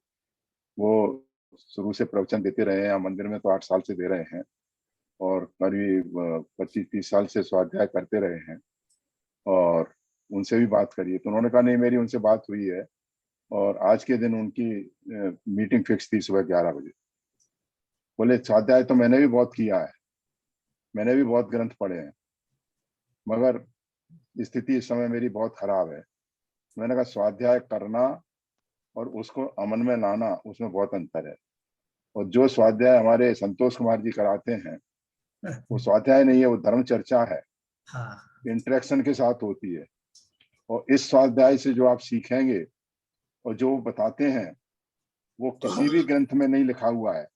वो शुरू से प्रवचन देते रहे हैं, मंदिर में तो 8 साल से दे रहे हैं और करीब 25-30 साल से स्वाध्याय करते रहे हैं और उनसे भी बात करिए। तो उन्होंने कहा नहीं, मेरी उनसे बात हुई है और आज के दिन उनकी मीटिंग फिक्स थी सुबह 11 बजे। बोले स्वाध्याय तो मैंने भी बहुत किया है, मैंने भी बहुत ग्रंथ पढ़े हैं, मगर स्थिति इस समय मेरी बहुत खराब है। मैंने कहा स्वाध्याय करना और उसको अमल में लाना, उसमें बहुत अंतर है। और जो स्वाध्याय हमारे संतोष कुमार जी कराते हैं वो स्वाध्याय नहीं है, वो धर्म चर्चा है, इंटरेक्शन के साथ होती है। और इस स्वाध्याय से जो आप सीखेंगे और जो बताते हैं वो किसी भी ग्रंथ में नहीं लिखा हुआ है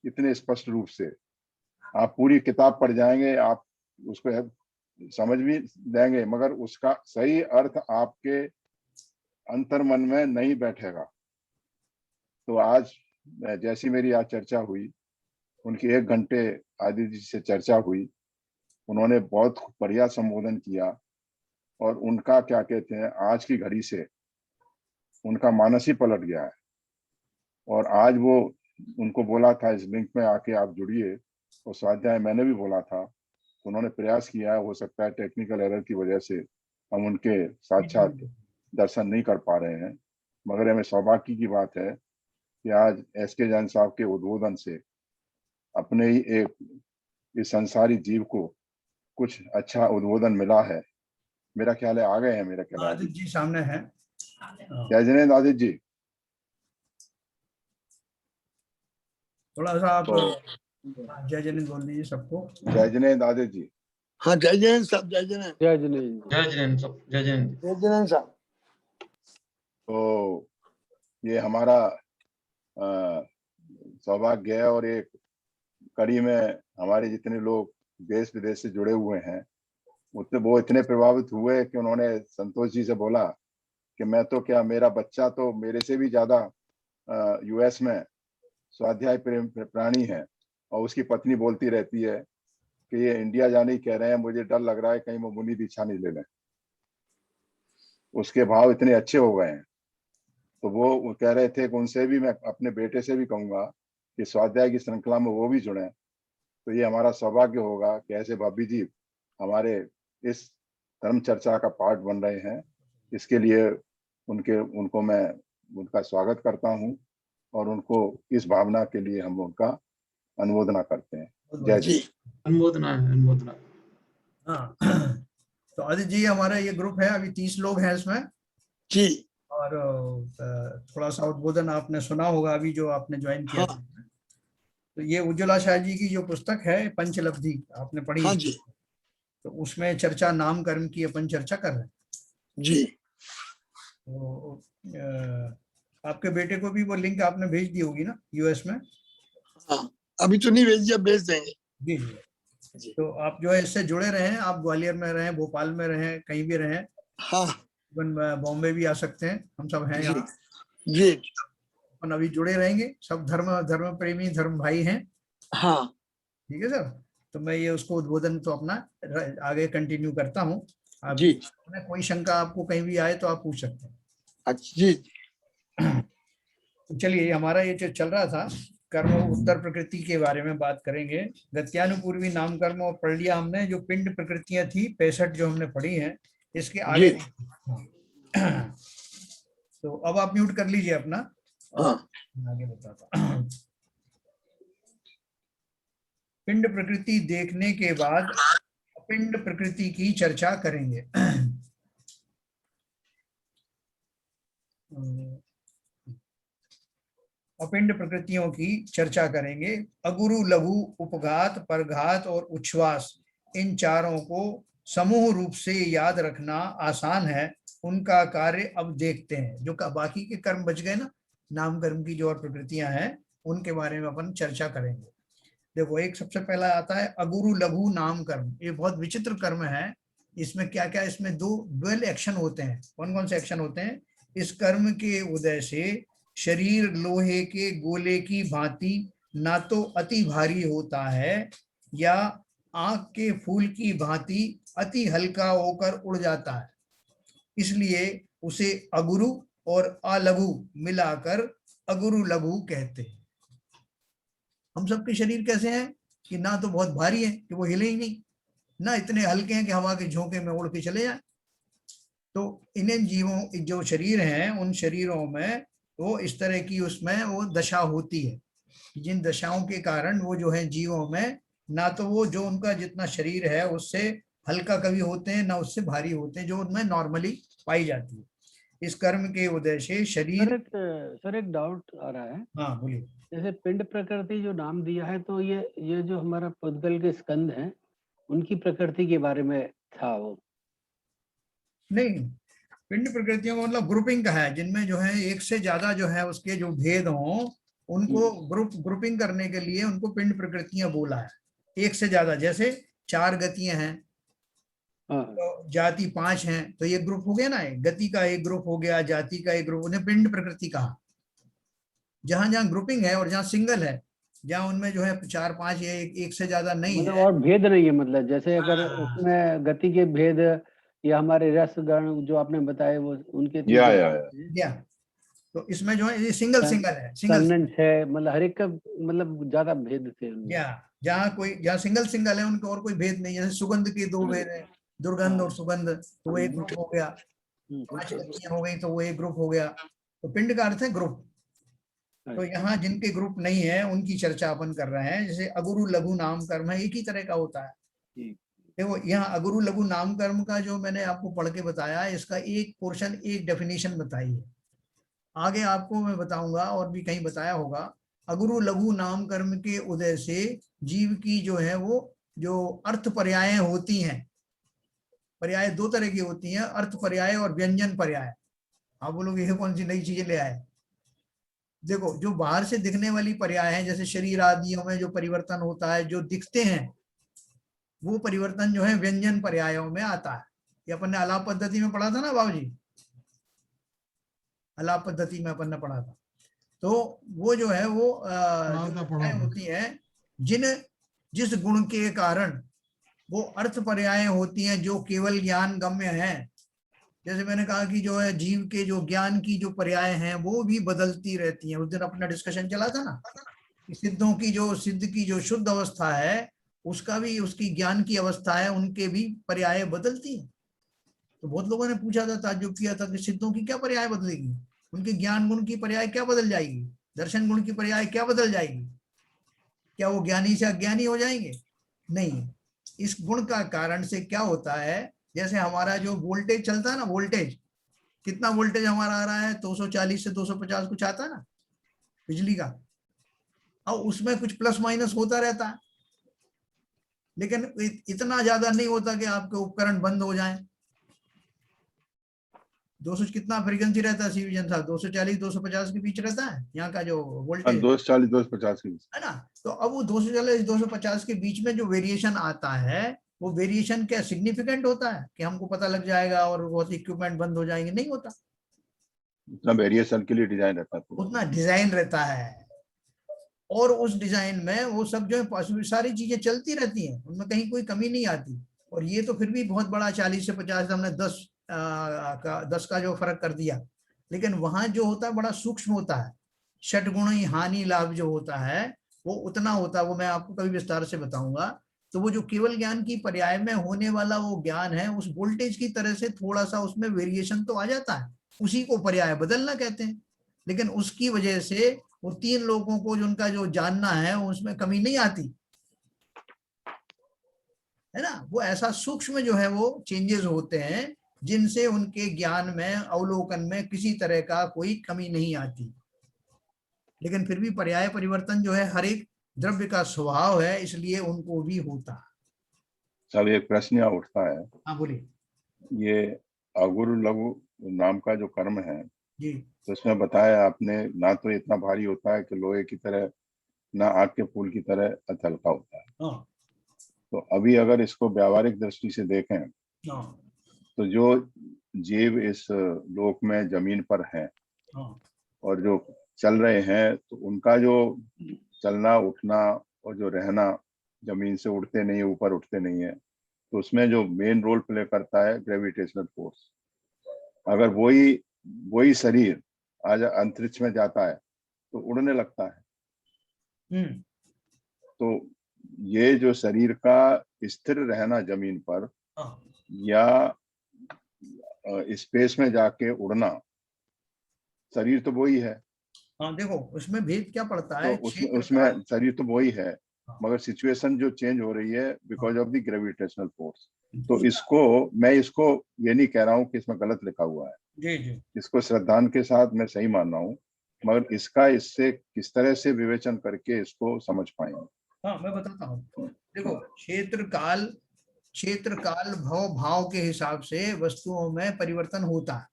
इतने स्पष्ट रूप से। आप पूरी किताब पढ़ जाएंगे, आप उसको समझ भी देंगे, मगर उसका सही अर्थ आपके अंतर मन में नहीं बैठेगा। तो आज जैसी मेरी आज चर्चा हुई, उनकी 1 घंटे आदित्य जी से चर्चा हुई, उन्होंने बहुत बढ़िया संबोधन किया और उनका क्या कहते हैं आज की घड़ी से उनका मानस ही पलट गया है। और आज वो उनको बोला था इस लिंक में आके आप जुड़िए, और स्वाध्याय मैंने भी बोला था, तो उन्होंने प्रयास किया है। हो सकता है टेक्निकल एरर की वजह से हम उनके साक्षात दर्शन नहीं कर पा रहे हैं, मगर हमें सौभाग्य की बात है कि आज एसके जैन साहब के उद्बोधन से अपने ही एक इस संसारी जीव को कुछ अच्छा उद्बोधन मिला है। मेरा ख्याल है आ गए हैं, मेरा ख्याल है आदित्य जी सामने है। जय जिनेंद्र आदित्य जी, थोड़ा सा आप तो जय जिनेंद्र बोल दीजिए सबको। जय जिनेंद्र आदित्य जी। हाँ जय जैन साहब, जय जैन, जय जिनेंद्र सब, जय जिनेंद्र। जय जैन साहब। तो ये हमारा सौभाग्य है, और एक कड़ी में हमारे जितने लोग देश विदेश से जुड़े हुए हैं वो इतने प्रभावित हुए कि उन्होंने संतोष जी से बोला कि मैं तो क्या, मेरा बच्चा तो मेरे से भी ज्यादा यूएस में स्वाध्याय प्राणी है, और उसकी पत्नी बोलती रहती है कि ये इंडिया जाने ही कह रहे हैं, मुझे डर लग रहा है कहीं वो मुनि दीक्षा नहीं ले लें। उसके भाव इतने अच्छे हो गए हैं। तो वो कह रहे थे कि उनसे भी मैं अपने बेटे से भी कहूंगा कि स्वाध्याय की श्रृंखला में वो भी जुड़े। तो ये हमारा सौभाग्य होगा कि ऐसे भाभी जी हमारे इस धर्म चर्चा का पार्ट बन रहे हैं। इसके लिए उनको मैं उनका स्वागत करता हूं, और उनको इस भावना के लिए हम उनका अनुमोदना करते हैं। जय जय। अनुमोदना है, अनुमोदना। हाँ, तो आदित्य जी हमारा ये ग्रुप है, अभी 30 लोग हैं इसमें जी। और थोड़ा सा उद्बोधन आपने सुना होगा अभी जो आपने ज्वाइन किया। हाँ। तो ये उज्ज्वला शाह जी की जो पुस्तक है पंचलब्धि आपने पढ़ी? हाँ जी। तो उसमें चर्चा नाम कर्म की अपन चर्चा कर रहे हैं जी। तो आपके बेटे को भी वो लिंक आपने भेज दी होगी ना यूएस में? हाँ, अभी तो नहीं भेज दिया, भेज देंगे। जी जी। तो आप जो है इससे जुड़े रहें, आप ग्वालियर में रहें, भोपाल में रहें, कहीं भी रहें। हाँ। बॉम्बे भी आ सकते हैं, हम सब हैं यहाँ। जी। अपन अभी जुड़े रहेंगे, सब धर्म प्रेमी धर्म भाई हैं। हाँ ठीक है सर। तो मैं ये उसको उद्बोधन तो अपना आगे कंटिन्यू करता हूँ। आप जी। कोई शंका आपको कहीं भी आए तो आप पूछ सकते हैं। अच्छा जी। तो चलिए, हमारा ये जो चल रहा था कर्म उत्तर प्रकृति के बारे में बात करेंगे। गत्यानुपूर्वी नाम कर्म और पढ़ लिया हमने, जो पिंड प्रकृतियां थी 65 जो हमने पढ़ी हैं। इसके आगे तो अब आप म्यूट कर लीजिए अपना। हाँ। आगे बताता। पिंड प्रकृति देखने के बाद पिंड प्रकृति की चर्चा करेंगे। अपिंड प्रकृतियों की चर्चा करेंगे। अगुरु, लघु, उपघात, परघात और उच्छ्वास, इन चारों को समूह रूप से याद रखना आसान है। उनका कार्य अब देखते हैं। जो बाकी के कर्म बच गए ना, नाम कर्म की जो और प्रकृतियां हैं, उनके बारे में अपन चर्चा करेंगे। देखो, एक सबसे पहला आता है अगुरु लघु नाम कर्म। ये बहुत विचित्र कर्म है। इसमें क्या क्या, इसमें दो ड्वेल एक्शन होते हैं। कौन कौन से एक्शन होते हैं? इस कर्म के उदय से शरीर लोहे के गोले की भांति ना तो अति भारी होता है, या आंख के फूल की भांति अति हल्का होकर उड़ जाता है। इसलिए उसे अगुरु और अलघु मिलाकर अगुरु लघु कहते हैं। हम सबके शरीर कैसे हैं कि ना तो बहुत भारी है कि वो हिले ही नहीं, ना इतने हल्के हैं कि हवा के झोंके में उड़ के चले जाए। तो इन जीवों जो शरीर हैं, उन शरीरों में वो इस तरह की उसमें वो दशा होती है, जिन दशाओं के कारण वो जो है जीवों में, ना तो वो जो उनका जितना शरीर है उससे हल्का कभी होते हैं, ना उससे भारी होते हैं, जो उनमें नॉर्मली पाई जाती है। इस कर्म के उदय से शरीर। सर एक डाउट आ रहा है। हाँ बोलिए। जैसे पिंड प्रकृति जो नाम दिया है, तो ये जो हमारा पुद्गल के स्कंद हैं, उनकी प्रकृति के बारे में था वो? नहीं, पिंड प्रकृतियों का मतलब ग्रुपिंग का है, जिनमें जो है एक से ज्यादा जो है उसके जो भेद हों, उनको ग्रुपिंग करने के लिए उनको पिंड प्रकृतियां बोला है। एक से ज्यादा, जैसे 4 गतियां हैं, तो जाति 5 हैं, तो ये ग्रुप हो गया ना। गति का एक ग्रुप हो गया, जाति का एक ग्रुप, उन्हें पिंड प्रकृति कहा। जहां जहां ग्रुपिंग है और जहां सिंगल है, जहां उनमें जो है 4-5 या एक से ज्यादा नहीं मतलब है, और भेद नहीं है। मतलब जैसे अगर उसमें गति के भेद या हमारे रस गण जो आपने बताए वो उनके या तो इसमें जो है ये सिंगल है, है, मतलब हर एक का मतलब ज्यादा भेद थे उनमें। जहाँ सिंगल है उनका और कोई भेद नहीं। जैसे सुगंध के 2 भेद है, दुर्गंध और सुगंध, तो वो एक ग्रुप हो गया। 5 गतियां हो गई तो वो एक ग्रुप हो गया। तो पिंड का अर्थ है ग्रुप। तो यहाँ जिनके ग्रुप नहीं है उनकी चर्चा अपन कर रहे हैं। जैसे अगुरु लघु नाम कर्म है, एक ही तरह का होता है। देखो, यहाँ अगुरु लघु नाम कर्म का जो मैंने आपको पढ़ के बताया, इसका एक पोर्शन, एक डेफिनेशन बताई है। आगे आपको मैं बताऊंगा, और भी कहीं बताया होगा। अगुरु लघु नाम कर्म के उदय से जीव की जो है वो जो अर्थ पर्याय होती हैं। पर्याय 2 तरह की होती हैं, अर्थ पर्याय और व्यंजन पर्याय। आप बोलोगे ये कौन सी नई चीजें ले आए। देखो जो बाहर से दिखने वाली पर्याय हैं, जैसे शरीर आदियों में जो परिवर्तन होता है, जो दिखते हैं, वो परिवर्तन जो है व्यंजन पर्यायों में आता है। ये अपन ने अलाप पद्धति में पढ़ा था ना बाबूजी, अलाप पद्धति में अपन ने पढ़ा था। तो वो जो है वो जो पर्याय होती है, जिस गुण के कारण वो अर्थ पर्याय होती हैं जो केवल ज्ञान गम्य है। जैसे मैंने कहा कि जो है जीव के जो ज्ञान की जो पर्याय हैं वो भी बदलती रहती हैं। उस दिन अपना डिस्कशन चला था ना, सिद्धों की जो सिद्ध की जो शुद्ध अवस्था है, उसका भी, उसकी ज्ञान की अवस्था है, उनके भी पर्याय बदलती है। तो बहुत लोगों ने पूछा था, ताज्जुब किया था कि सिद्धों की क्या पर्याय बदलेगी, उनके ज्ञान गुण की पर्याय क्या बदल जाएगी, दर्शन गुण की पर्याय क्या बदल जाएगी, क्या वो ज्ञानी से अज्ञानी हो जाएंगे? नहीं, इस गुण का कारण से क्या होता है, जैसे हमारा जो वोल्टेज चलता है ना, वोल्टेज, कितना वोल्टेज हमारा आ रहा है, 240 से 250 कुछ आता है ना बिजली का, और उसमें कुछ प्लस माइनस होता रहता है, लेकिन इतना ज्यादा नहीं होता कि आपके उपकरण बंद हो जाएं। 200 कितना फ्रीक्वेंसी रहता है सीविजन साहब? 240 250 के बीच रहता है यहाँ का जो वोल्टेज, 240 250 के बीच, है ना। तो अब वो 240 250 के बीच में जो वेरिएशन आता है, वो वेरिएशन क्या सिग्निफिकेंट होता है कि हमको पता लग जाएगा और बहुत इक्विपमेंट बंद हो जाएंगे? नहीं होता। उतना वेरिएशन के लिए डिजाइन रहता है, उतना डिजाइन रहता है, और उस डिजाइन में वो सब जो है सारी चीजें चलती रहती हैं, उनमें कहीं कोई कमी नहीं आती। और ये तो फिर भी बहुत बड़ा 40 से 50, हमने 10 का जो फर्क कर दिया, लेकिन वहां जो होता है बड़ा सूक्ष्म होता है। षटगुणी हानि लाभ जो होता है वो उतना होता है, वो मैं आपको कभी विस्तार से बताऊंगा। तो वो जो केवल ज्ञान की पर्याय में होने वाला वो ज्ञान है, उस वोल्टेज की तरह से थोड़ा सा उसमें वेरिएशन तो आ जाता है, उसी को पर्याय बदलना कहते हैं। लेकिन उसकी वजह से वो 3 लोगों को जो उनका जो जानना है उसमें कमी नहीं आती, है ना। वो ऐसा सूक्ष्म जो है वो चेंजेस होते हैं जिनसे उनके ज्ञान में, अवलोकन में किसी तरह का कोई कमी नहीं आती। लेकिन फिर भी पर्याय परिवर्तन जो है हर एक द्रव्य का स्वभाव है, इसलिए उनको भी होता है। सब एक प्रश्न यहाँ उठता है। हाँ बोलिए। ये अगुरु लघु नाम का जो कर्म है, जी तो उसमें बताया आपने, ना तो इतना भारी होता है कि लोहे की तरह, ना आग के फूल की तरह अति हल्का होता है। हाँ तो अभी अगर इसको व्यावहारिक दृष्टि से देखें, हाँ तो जो जीव इस लोक में जमीन पर हैं हाँ और जो चल रहे हैं, तो उनका जो चलना उठना और जो रहना, जमीन से उड़ते नहीं है, ऊपर उठते नहीं है, तो उसमें जो मेन रोल प्ले करता है ग्रेविटेशनल फोर्स। अगर वही शरीर आज अंतरिक्ष में जाता है तो उड़ने लगता है। तो ये जो शरीर का स्थिर रहना जमीन पर या स्पेस में जाके उड़ना, शरीर तो वही है। हाँ देखो उसमें भेद क्या पड़ता तो है, उसमें शरीर तो वही है, मगर सिचुएशन जो चेंज हो रही है because of the gravitational force. तो मैं इसको ये नहीं कह रहा हूँ कि इसमें गलत लिखा हुआ है, जी जी, इसको श्रद्धान के साथ मैं सही मान रहा हूँ, मगर इससे किस तरह से विवेचन करके इसको समझ पाएंगे। हाँ मैं बताता हूँ। देखो क्षेत्र काल भव भाव के हिसाब से वस्तुओं में परिवर्तन होता है।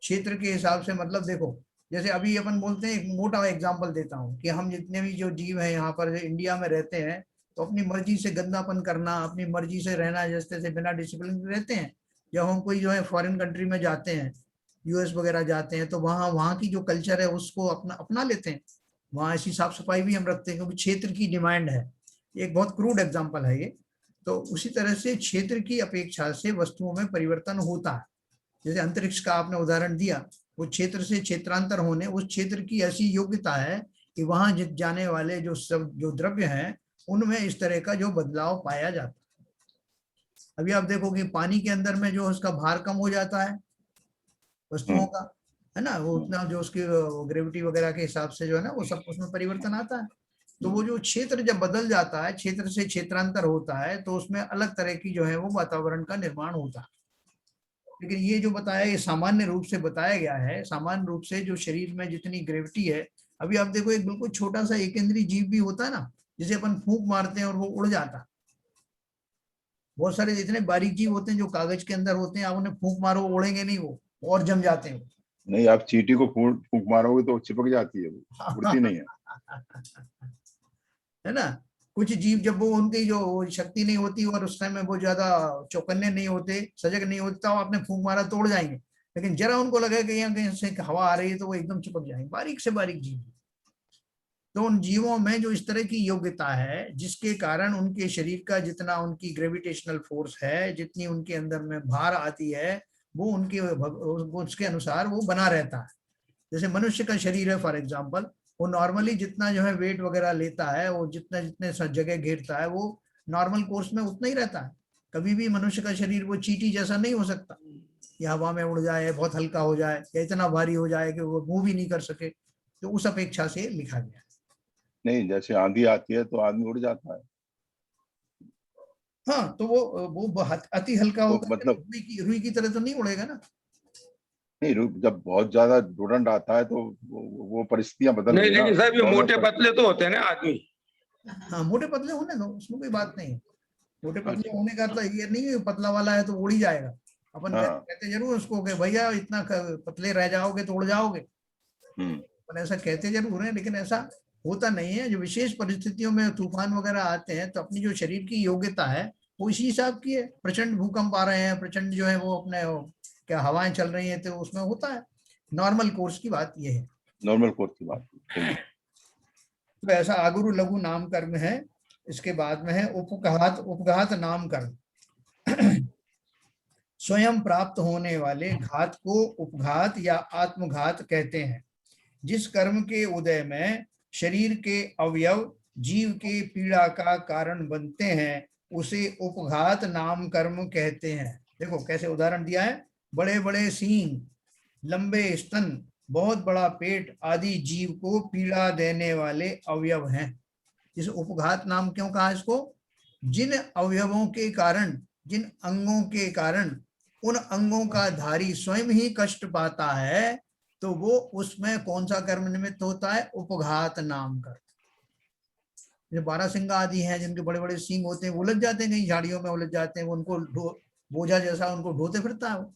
क्षेत्र के हिसाब से मतलब देखो, जैसे अभी अपन बोलते हैं, एक मोटा एग्जांपल देता हूँ कि हम जितने भी जो जीव हैं यहाँ पर इंडिया में रहते हैं, तो अपनी मर्जी से गंदापन करना, अपनी मर्जी से रहना, जैसे से बिना डिसिप्लिन रहते हैं। जब हम कोई जो है फॉरेन कंट्री में जाते हैं, यूएस वगैरह जाते हैं, तो वहाँ की जो कल्चर है उसको अपना लेते हैं। वहाँ ऐसी साफ सफाई भी हम रखते हैं क्योंकि क्षेत्र की डिमांड है। एक बहुत क्रूड एग्जाम्पल है ये। तो उसी तरह से क्षेत्र की अपेक्षा से वस्तुओं में परिवर्तन होता है। जैसे अंतरिक्ष का आपने उदाहरण दिया, वो क्षेत्र से क्षेत्रांतर होने, उस क्षेत्र की ऐसी योग्यता है कि वहां जाने वाले जो द्रव्य हैं उनमें इस तरह का जो बदलाव पाया जाता है। अभी आप देखोगे पानी के अंदर में जो उसका भार कम हो जाता है वस्तुओं का, है ना, वो उतना जो उसकी ग्रेविटी वगैरह के हिसाब से जो है ना वो सब उसमें परिवर्तन आता है। तो वो जो क्षेत्र जब बदल जाता है, क्षेत्र से क्षेत्रांतर होता है, तो उसमें अलग तरह की जो है वो वातावरण का निर्माण होता है। लेकिन ये जो बताया, ये सामान्य रूप से बताया गया है। सामान्य रूप से जो शरीर में जितनी ग्रेविटी है, अभी आप देखो एक बिल्कुल छोटा सा एकेंद्रीय जीव भी होता है ना, जिसे अपन फूंक मारते हैं और वो उड़ जाता। बहुत सारे इतने बारीक जीव होते हैं जो कागज के अंदर होते हैं, आप उन्हें फूंक मारो वो उड़ेंगे नहीं, वो और जम जाते हैं। नहीं, आप चींटी को फूंक मारोगे तो चिपक जाती है, वो उड़ती नहीं है। है ना, कुछ जीव जब वो उनकी जो शक्ति नहीं होती और उस टाइम में वो ज्यादा चौकन्ने नहीं होते, सजग नहीं होते, तो आपने फूंक मारा तोड़ जाएंगे, लेकिन जरा उनको लगे कि यहाँ कहीं से हवा आ रही है तो वो एकदम चिपक जाएंगे। बारीक से बारीक जीव। तो उन जीवों में जो इस तरह की योग्यता है जिसके कारण उनके शरीर का जितना उनकी ग्रेविटेशनल फोर्स है, जितनी उनके अंदर में भार आती है, वो उनके उसके अनुसार वो बना रहता है। जैसे मनुष्य का शरीर है फॉर एग्जाम्पल, वो नॉर्मली जितना जो है वेट वगैरह लेता है, वो जितना जितने जगह घेरता है, वो नॉर्मल कोर्स में उतना ही रहता है। कभी भी मनुष्य का शरीर वो चींटी जैसा नहीं हो सकता, या हवा में उड़ जाए, बहुत हल्का हो जाए, या इतना भारी हो जाए कि वो मूव भी नहीं कर सके। तो उस अपेक्षा से लिखा गया है। नहीं, जैसे आंधी आती है तो आदमी उड़ जाता है। हाँ, तो वो अति हल्का तो होगा, मतलब रुई की तरह तो नहीं उड़ेगा ना। नहीं, जब बहुत ज्यादा डोरंड आता है तो वो परिस्थितियां बदल नहीं, गई ना। लेकिन साहब ये दोनों मोटे पर- पतले तो होते हैं ना आदमी। हाँ, मोटे पतले होने दो, उसमें कोई बात नहीं है। मोटे पतले अच्छा। होने का तो ये नहीं है पतला वाला है तो उड़ ही जाएगा। अपन हाँ। कहते जरूर उसको कि भैया इतना पतले रह जाओगे तो उड़ जाओगे, अपन ऐसा कहते जरूर है, लेकिन ऐसा होता नहीं है। जो विशेष परिस्थितियों में तूफान वगैरह आते हैं तो अपनी जो शरीर की योग्यता है वो इसी हिसाब की है। प्रचंड भूकंप आ रहे हैं, प्रचंड जो है वो अपने क्या हवाएं चल रही हैं, तो उसमें होता है। नॉर्मल कोर्स की बात ये है। नॉर्मल कोर्स की बात है। तो ऐसा आगुरु लघु नाम कर्म है। इसके बाद में है उपघात। उपघात नाम कर्म। स्वयं प्राप्त होने वाले घात को उपघात या आत्मघात कहते हैं। जिस कर्म के उदय में शरीर के अवयव जीव के पीड़ा का कारण बनते हैं उसे उपघात नाम कर्म कहते हैं। देखो कैसे उदाहरण दिया है। बड़े बड़े सींग, लंबे स्तन, बहुत बड़ा पेट आदि जीव को पीड़ा देने वाले अवयव हैं। इस उपघात नाम क्यों कहा इसको? जिन अवयवों के कारण, जिन अंगों के कारण उन अंगों का धारी स्वयं ही कष्ट पाता है, तो वो उसमें कौन सा कर्म निमित्त होता है? उपघात नाम कर्म। जो बारहसिंगा आदि हैं जिनके बड़े बड़े सींग होते हैं, वो उलझ जाते हैं, कहीं झाड़ियों में उलझ जाते हैं, वो उनको बोझा जैसा उनको ढोते फिरता है वो,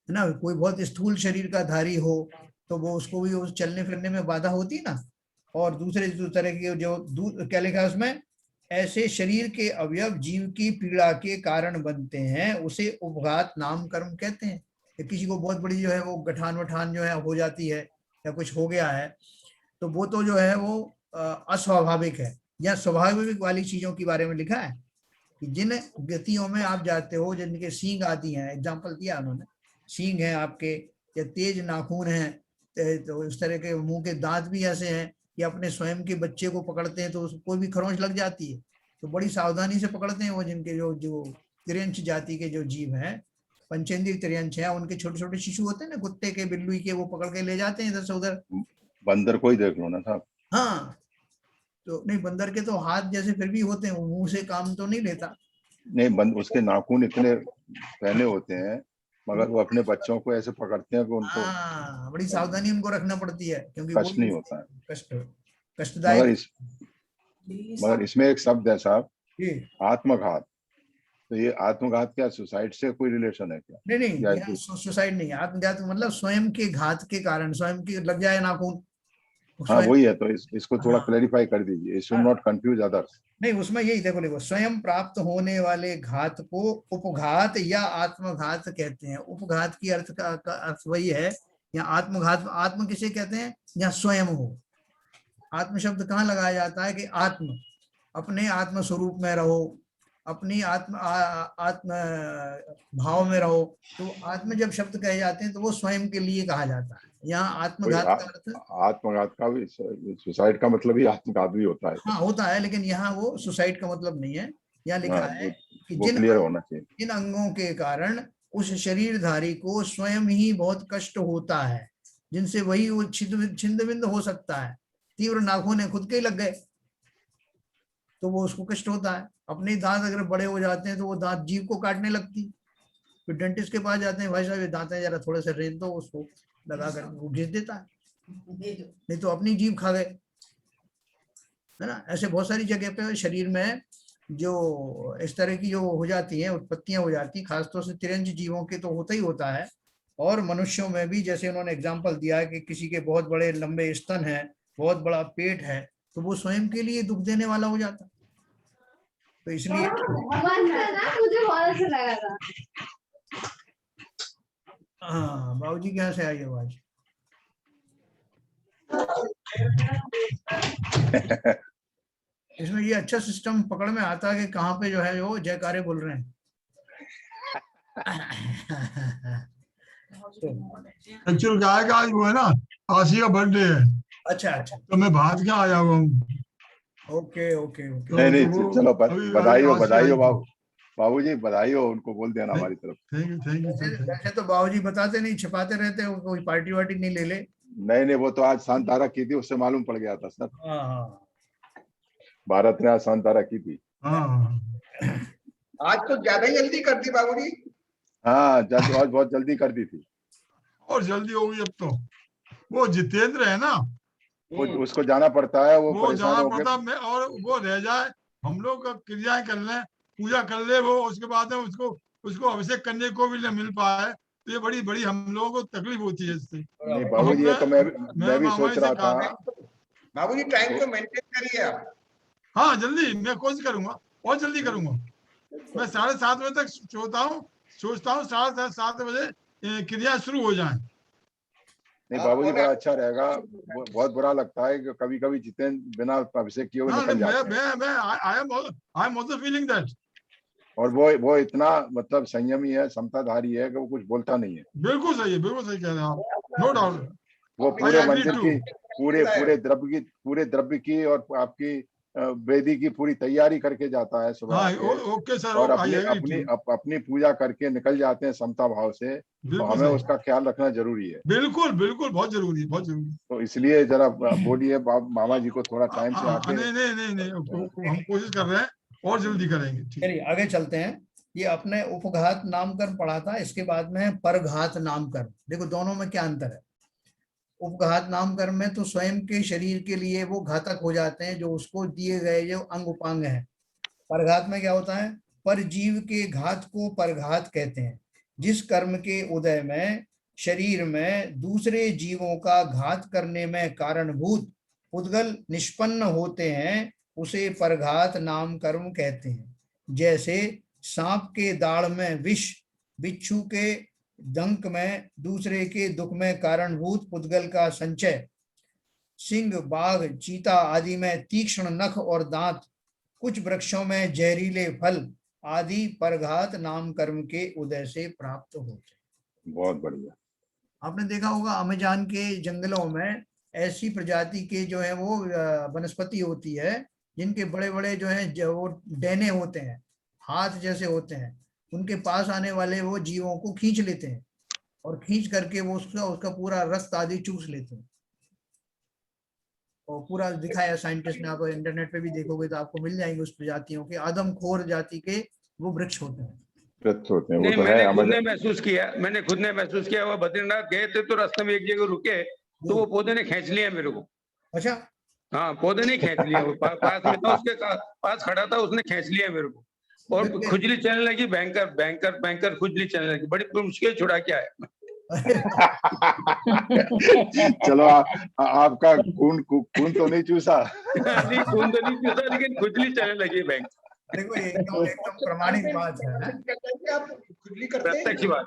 है ना। कोई बहुत स्थूल शरीर का धारी हो तो वो उसको भी उस चलने फिरने में बाधा होती है ना। और दूसरे तरह के जो क्या लिखा है उसमें, ऐसे शरीर के अवयव जीव की पीड़ा के कारण बनते हैं उसे उपघात नाम कर्म कहते हैं। किसी को बहुत बड़ी जो है वो गठान वठान जो है हो जाती है या कुछ हो गया है, तो वो तो जो है वो अस्वाभाविक है। या स्वाभाविक वाली चीजों के बारे में लिखा है कि जिन गतियों में आप जाते हो, जिनके सींग आती हैं, एग्जाम्पल दिया उन्होंने, सींग है आपके, या तेज नाखून है, तो इस तरह के मुंह के दांत भी ऐसे हैं कि अपने स्वयं के बच्चे को पकड़ते हैं तो उसको भी खरोंच लग जाती है, तो बड़ी सावधानी से पकड़ते हैं वो। जिनके जो तिर्यंच जाति के जो जीव हैं, पंचेंद्रीय तिर्यंच है, उनके छोटे छोटे शिशु होते हैं ना, कुत्ते के, बिल्ली के, वो पकड़ के ले जाते हैं इधर से उधर। बंदर को ही देख लो ना साहब। हाँ, तो नहीं, बंदर के तो हाथ जैसे फिर भी होते हैं, वो मुंह से काम तो नहीं लेता। नहीं, उसके नाखून इतने पहले होते हैं, मगर वो अपने बच्चों को ऐसे पकड़ते हैं कि उनको हाँ, बड़ी सावधानी उनको रखना पड़ती है, क्योंकि कष्ट वो नहीं होता है। कष्टदायक। मगर इसमें एक शब्द है साहब, जी। आत्मघात। तो ये आत्मघात क्या सुसाइड से कोई रिलेशन है क्या? नहीं, या यहाँ सुसाइड नहीं है। आत्मघात मतलब स्वयं के घात के कारण, स्वयं की लग जाए नाखून। हाँ वही है, तो इसको थोड़ा हाँ। क्लैरिफाई कर दीजिए, it should not confuse others. नहीं, उसमें यही देखो, स्वयं प्राप्त होने वाले घात को उपघात या आत्मघात कहते हैं। उपघात की अर्थ का अर्थ वही है। यहाँ आत्मघात, आत्म किसे कहते हैं? यहाँ स्वयं हो। आत्म शब्द कहाँ लगाया जाता है? कि आत्म, अपने आत्म स्वरूप में रहो, अपनी आत्म भाव में रहो। तो आत्म जब शब्द कहे जाते हैं तो वो स्वयं के लिए कहा जाता है। यहाँ आत्मघात का अर्थ, आत्मघात का भी, सुसाइड का मतलब ही आत्मघात भी होता है। हाँ होता है, लेकिन यहाँ वो सुसाइड का मतलब नहीं है। यहाँ लिखा है कि वो क्लियर होना चाहिए। जिन अंगों के कारण उस शरीरधारी को स्वयं ही बहुत कष्ट होता है, जिनसे वही वो छिन्न भिन्न हो सकता है। तीव्र नाखून है, खुद के ही लग गए तो वो उसको कष्ट होता है। अपने दांत अगर बड़े हो जाते हैं तो वो दांत जीव को काटने लगती। फिर डेंटिस्ट के पास जाते हैं, भाई साहब ये दांत है, जरा थोड़े से रेत दो, उसको लगा कर वो घिस देता है, नहीं तो अपनी जीभ खा गए, है ना। ऐसे बहुत सारी जगह पे शरीर में जो इस तरह की जो हो जाती है, उत्पत्तियां हो जाती, खासतौर से तिरंज जीवों के तो होता ही होता है, और मनुष्यों में भी, जैसे उन्होंने एग्जाम्पल दिया है कि किसी के बहुत बड़े लंबे स्तन है, बहुत बड़ा पेट है, तो वो स्वयं के लिए दुख देने वाला हो जाता। तो इसलिए मुझे बहुत अच्छा लगा था। हाँ, बाबूजी कहाँ से आई आवाज? इसमें ये अच्छा सिस्टम पकड़ में आता है कि कहाँ पे जो है वो जयकारे बोल रहे हैं। एक्चुअल गाय का आज वो है ना, आशी का बर्थडे है, अच्छा अच्छा, तो मैं बाहर क्या आया हुआ हूँ। Okay okay okay. नहीं नहीं, वो चलो अभी बधाई हो, आशी बधाई आई हो थी। बाबूजी, बधाई हो, उनको बोल देना हमारी तरफ। Thank you thank you sir, thank वैसे तो बाबूजी बताते नहीं, छिपाते रहते हो, कोई पार्टी वार्टी नहीं ले ले। नहीं, वो तो आज शांतारा की थी, उससे मालूम पड़ गया था सर। हाँ हाँ, भारत ने आज शांतारा की थी। हाँ आज तो ज्यादा ही जल्दी कर दी बाबूजी। हाँ, आज बहुत जल्दी कर दी थी। और जल्दी हो गई अब तो। वो जितेंद्र है ना, उसको जाना पड़ता है, वो वो परेशान जाना हो पड़ता गए। मैं, और वो रह जाए, हम लोग का क्रियाएं कर लें, पूजा कर ले वो, उसके बाद में उसको अभिषेक करने को भी न मिल पाए, तो ये बड़ी बड़ी हम लोगों को तकलीफ होती है इससे। नहीं बाबूजी, ये तो मैं भी सोच रहा था। बाबूजी टाइम को मेंटेन करिए आप। हाँ जल्दी, मैं कोशिश करूंगा और जल्दी करूंगा। मैं 7:30 बजे तक सोचता हूँ 7:30 बजे क्रिया शुरू हो जाए। नहीं बाबूजी, बड़ा अच्छा रहेगा। बहुत बुरा लगता है कि कभी कभी जितेंद्र बिना अभिषेक किए हुए निकल जाते हैं। I am also feeling that. और वो इतना मतलब संयमी है, समताधारी है कि वो कुछ बोलता नहीं है। बिल्कुल सही है, बिल्कुल सही कह रहे हैं आप, नो डाउट। वो पूरे मंदिर की, पूरे द्रव्य की और आपकी वेदी की पूरी तैयारी करके जाता है सुबह हाँ, आके, ओके सर, और आई एग्री अपनी टू। अपनी पूजा करके निकल जाते हैं समता भाव से। तो बिल्कुल हमें सही, उसका ख्याल रखना जरूरी है। बिल्कुल बिल्कुल, बहुत जरूरी है, बहुत जरूरी। तो इसलिए जरा बोलिए मामा जी को थोड़ा टाइम से आके। नहीं, हम कोशिश कर रहे हैं और जल्दी करेंगे। ठीक, चलिए आगे चलते हैं। ये अपने उपघात नामकरण पढ़ा था, इसके बाद में है परघात नामकरण। देखो दोनों में क्या अंतर है। उपघात नामकरण में तो स्वयं के शरीर के लिए वो घातक हो जाते हैं, जो उसको दिए गए जो अंग उपांग हैं। परघात में क्या होता है, पर जीव के घात को परघात कहते हैं। जिस कर्म के उदय में शरीर में दूसरे जीवों का घात करने में कारणभूत उद्गल निष्पन्न होते हैं, उसे परघात नाम कर्म कहते हैं। जैसे सांप के दाढ़ में विष, बिच्छू के डंक में दूसरे के दुख में कारणभूत उद्गल का संचय, सिंह, बाघ, चीता आदि में तीक्ष्ण नख और दांत, कुछ वृक्षों में जहरीले फल आदि परघात नाम कर्म के उदय से प्राप्त होते हैं। बहुत बढ़िया। आपने देखा होगा अमेजान के जंगलों में ऐसी प्रजाति के जो है वो वनस्पति होती है, जिनके बड़े बड़े जो है वो डैने होते हैं, हाथ जैसे होते हैं। उनके पास आने वाले वो जीवों को खींच लेते हैं, और खींच करके वो उसका पूरा रक्त आदि चूस लेते हैं। और पूरा दिखाया साइंटिस्ट ने, आप इंटरनेट पे भी देखोगे तो आपको मिल जाएंगे उस प्रजातियों के, आदमखोर जाति के वो वृक्ष होते हैं। होते हैं वो नहीं, तो मैंने है। खुद ने महसूस किया। वो बद्रीनाथ गए थे तो रास्ते में एक जगह रुके, तो वो पौधे ने खींच लिया मेरे को। अच्छा, हाँ, पौधे ने खींच लिया, वो पास में था, उसके पास खड़ा था, उसने खींच लिया मेरे को, और खुजली चलने लगी, भयंकर खुजली चलने लगी, बड़ी मुश्किल छुड़ा के आया। चलो आपका खून तो नहीं चूसा। नहीं, खून तो नहीं चूसा, लेकिन खुजली चलने लगी भयंकर। देखो ये एकदम प्रमाणिक बात है, प्रत्यक्ष बात।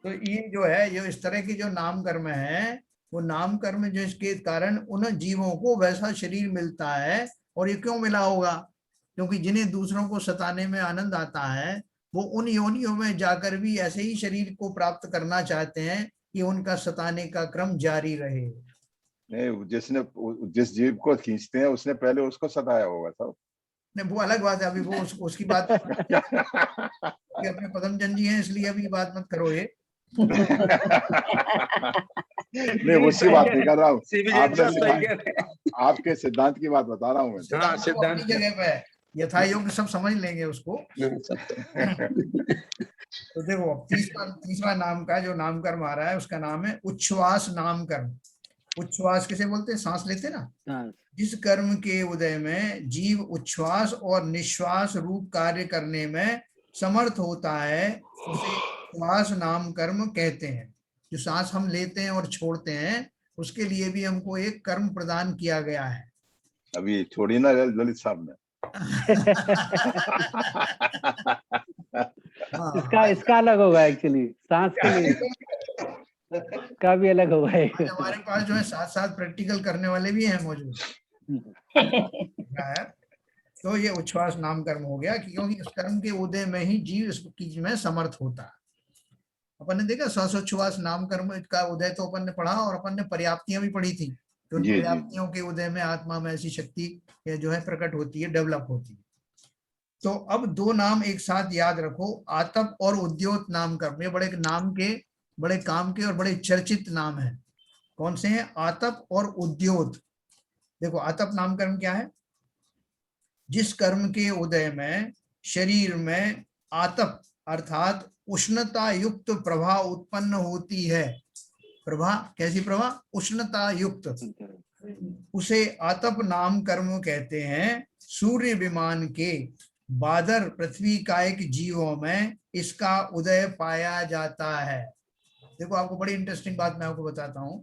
तो ये जो है, ये इस तरह की जो नाम कर्म है, वो नाम कर्म जिसके कारण उन जीवों को वैसा शरीर मिलता है। और ये क्यों मिला होगा, क्योंकि जिन्हें दूसरों को सताने में आनंद आता है, वो उन योनियों में जाकर भी ऐसे ही शरीर को प्राप्त करना चाहते हैं कि उनका सताने का क्रम जारी रहे। नहीं, जिस जीव को खींचते हैं उसने पहले उसको सताया होगा सब। नहीं, वो अलग बात है, अभी वो उसकी बात अपने पदमचंद जी हैं, इसलिए अभी बात मत करो ये। नहीं, उसकी बात नहीं कर रहा हूँ, आपके सिद्धांत की बात बता रहा हूँ मैं। हाँ, सिद्धांत अपनी जगह पे है, यथा योग्य सब समझ लेंगे उसको। तो देखो तीसरा नाम का जो नामकर्म आ रहा है, उसका नाम है उच्छ्वास नामकर्म। उच्छ्वास किसे बोलते हैं? सांस लेते हैं ना। सांस। जिस कर्म के उदय में जीव उच्छ्वास और निश्वास रूप कार्य करने में समर्थ होता है उसे उच्छ्वास नाम कर्म कहते हैं। जो सांस हम लेते हैं और छोड़ते हैं उसके लिए भी हमको एक कर्म प्रदान किया गया है। अभी छोड़ी ना ललित साहब ने। इसका अलग होगा एक्चुअली, सांस के लिए का भी अलग होगा। आज हमारे पास जो है साथ साथ प्रैक्टिकल करने वाले भी हैं मौजूद। तो ये उच्छ्वास नाम कर्म हो गया क्योंकि उस कर्म के उदय में ही जीव इसकी में समर्थ होता है। अपन ने देखा श्वासोच्छ्वास नाम कर्म का उदय तो अपन ने पढ़ा और अपन ने पर्याप्तियां भी पढ़ी थी। तो उन पर्याप्तियों के उदय में आत्मा में ऐसी शक्ति जो है प्रकट होती है, डेवलप होती है। तो अब दो नाम एक साथ याद रखो, आतप और उद्योत नाम कर्म। ये बड़े नाम के, बड़े काम के और बड़े चर्चित नाम है। कौन से हैं? आतप और उद्योत। देखो आतप नाम कर्म क्या है? जिस कर्म के उदय में शरीर में आतप अर्थात उष्णता युक्त प्रभा उत्पन्न होती है। प्रभा कैसी प्रभा? उष्णता युक्त, उसे आतप नाम कर्म कहते हैं। सूर्य विमान के बादर पृथ्वी कायिक जीवों में इसका उदय पाया जाता है। देखो आपको बड़ी इंटरेस्टिंग बात मैं आपको बताता हूं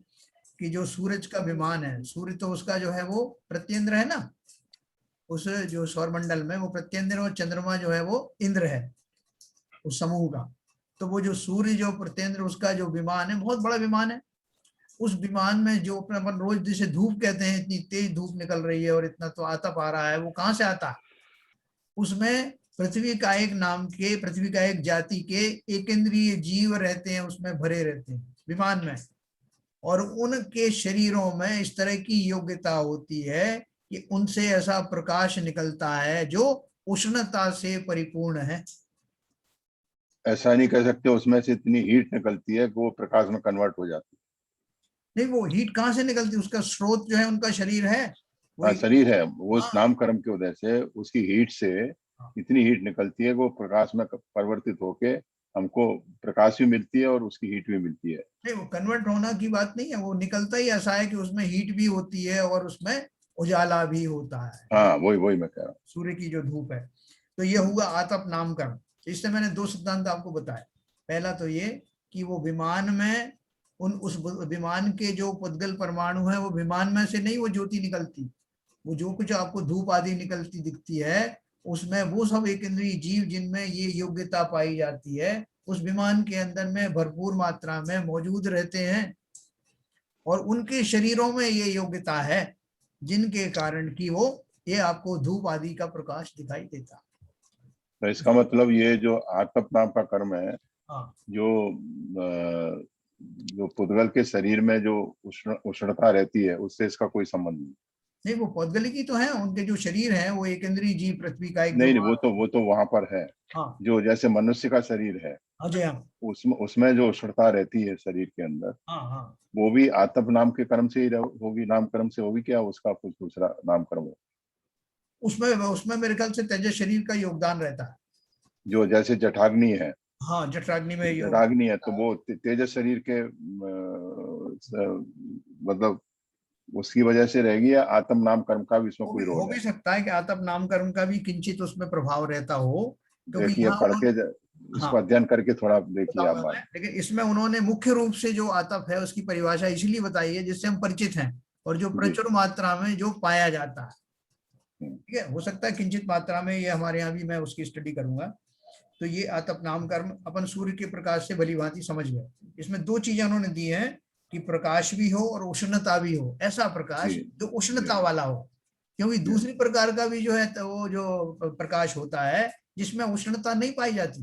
कि जो सूरज का विमान है, सूर्य तो उसका जो है वो प्रत्येंद्र है ना, उस जो सौरमंडल में वो प्रत्येंद्र, और चंद्रमा जो है वो इंद्र है उस समूह का। तो वो जो सूर्य जो प्रत्येंद्र उसका जो विमान है, बहुत बड़ा विमान है। उस विमान में जो अपन रोज जैसे धूप कहते हैं, इतनी तेज धूप निकल रही है और इतना तो आतप आ रहा है, वो कहाँ से आता है? उसमें पृथ्वी का एक नाम के, पृथ्वी का एक जाति के एकेंद्रीय जीव रहते हैं, उसमें भरे रहते हैं विमान में, और उनके शरीरों में इस तरह की योग्यता होती है कि उनसे ऐसा प्रकाश निकलता है जो उष्णता से परिपूर्ण है। ऐसा नहीं कह सकते उसमें से इतनी हीट निकलती है कि वो प्रकाश में कन्वर्ट हो जाती है। नहीं, वो हीट कहाँ से निकलती है? उसका स्रोत जो है उनका शरीर है। हाँ, शरीर है। वो उस नाम कर्म के वजह से उसकी हीट से इतनी हीट निकलती है कि वो प्रकाश में परिवर्तित होके हमको प्रकाश भी मिलती है और उसकी हीट भी मिलती है। नहीं, वो कन्वर्ट होना की बात नहीं है, वो निकलता ही ऐसा है कि उसमें हीट भी होती है और उसमें उजाला भी होता है। हाँ, वही मैं कह रहा हूँ, सूर्य की जो धूप है। तो ये हुआ आतप नाम कर्म। इससे मैंने दो सिद्धांत आपको बताए। पहला तो ये कि वो विमान में उस विमान के जो पुद्गल परमाणु है, वो विमान में से नहीं वो ज्योति निकलती, वो जो कुछ आपको धूप आदि निकलती दिखती है उसमें वो सब एकेंद्रीय जीव जिनमें ये योग्यता पाई जाती है उस विमान के अंदर में भरपूर मात्रा में मौजूद रहते हैं, और उनके शरीरों में ये योग्यता है जिनके कारण की वो ये आपको धूप आदि का प्रकाश दिखाई देता। तो इसका मतलब ये जो आतप नाम का कर्म है, हाँ, जो पुद्गल के शरीर में जो उष्णता रहती है उससे इसका कोई संबंध नहीं। वो पौद्गलिकी तो है, उनके जो शरीर है वो एकेंद्रीय जीव पृथ्वी का एक नहीं, वो तो वहां पर है। हाँ, जो जैसे मनुष्य का शरीर है, उसमें जो उष्णता रहती है शरीर के अंदर, हाँ, वो भी आतप नाम के कर्म से ही होगी, नाम कर्म से होगी क्या? उसका कुछ दूसरा नाम कर्म हो? उसमें मेरे ख्याल से तेजस शरीर का योगदान रहता है। जो जैसे जठाग्नि है, हाँ, जठराग्नि में जठाग्नि है तो वो तेजस शरीर के मतलब उसकी वजह से रहेगी, या आत्म नाम कर्म का भी इसमें कोई रोल है? हो भी सकता है कि आतप नाम कर्म का भी किंचित उसमें प्रभाव रहता हो, क्योंकि देखिए पढ़ के इसको अध्ययन करके थोड़ा देखिए आप बात। लेकिन इसमें उन्होंने मुख्य रूप से जो आतप है उसकी परिभाषा इसलिए बताई है जिससे हम परिचित हैं और जो प्रचुर मात्रा में जो पाया जाता है। ठीक है, हो सकता है किंचित मात्रा में ये हमारे यहाँ भी, मैं उसकी स्टडी करूंगा। तो ये आतप नाम कर्म अपन सूर्य के प्रकाश से भली भांति समझ गए। इसमें दो चीजें उन्होंने दी है कि प्रकाश भी हो और उष्णता भी हो, ऐसा प्रकाश जो उष्णता वाला हो, क्योंकि दूसरी प्रकार का भी जो है तो वो जो प्रकाश होता है जिसमें उष्णता नहीं पाई जाती,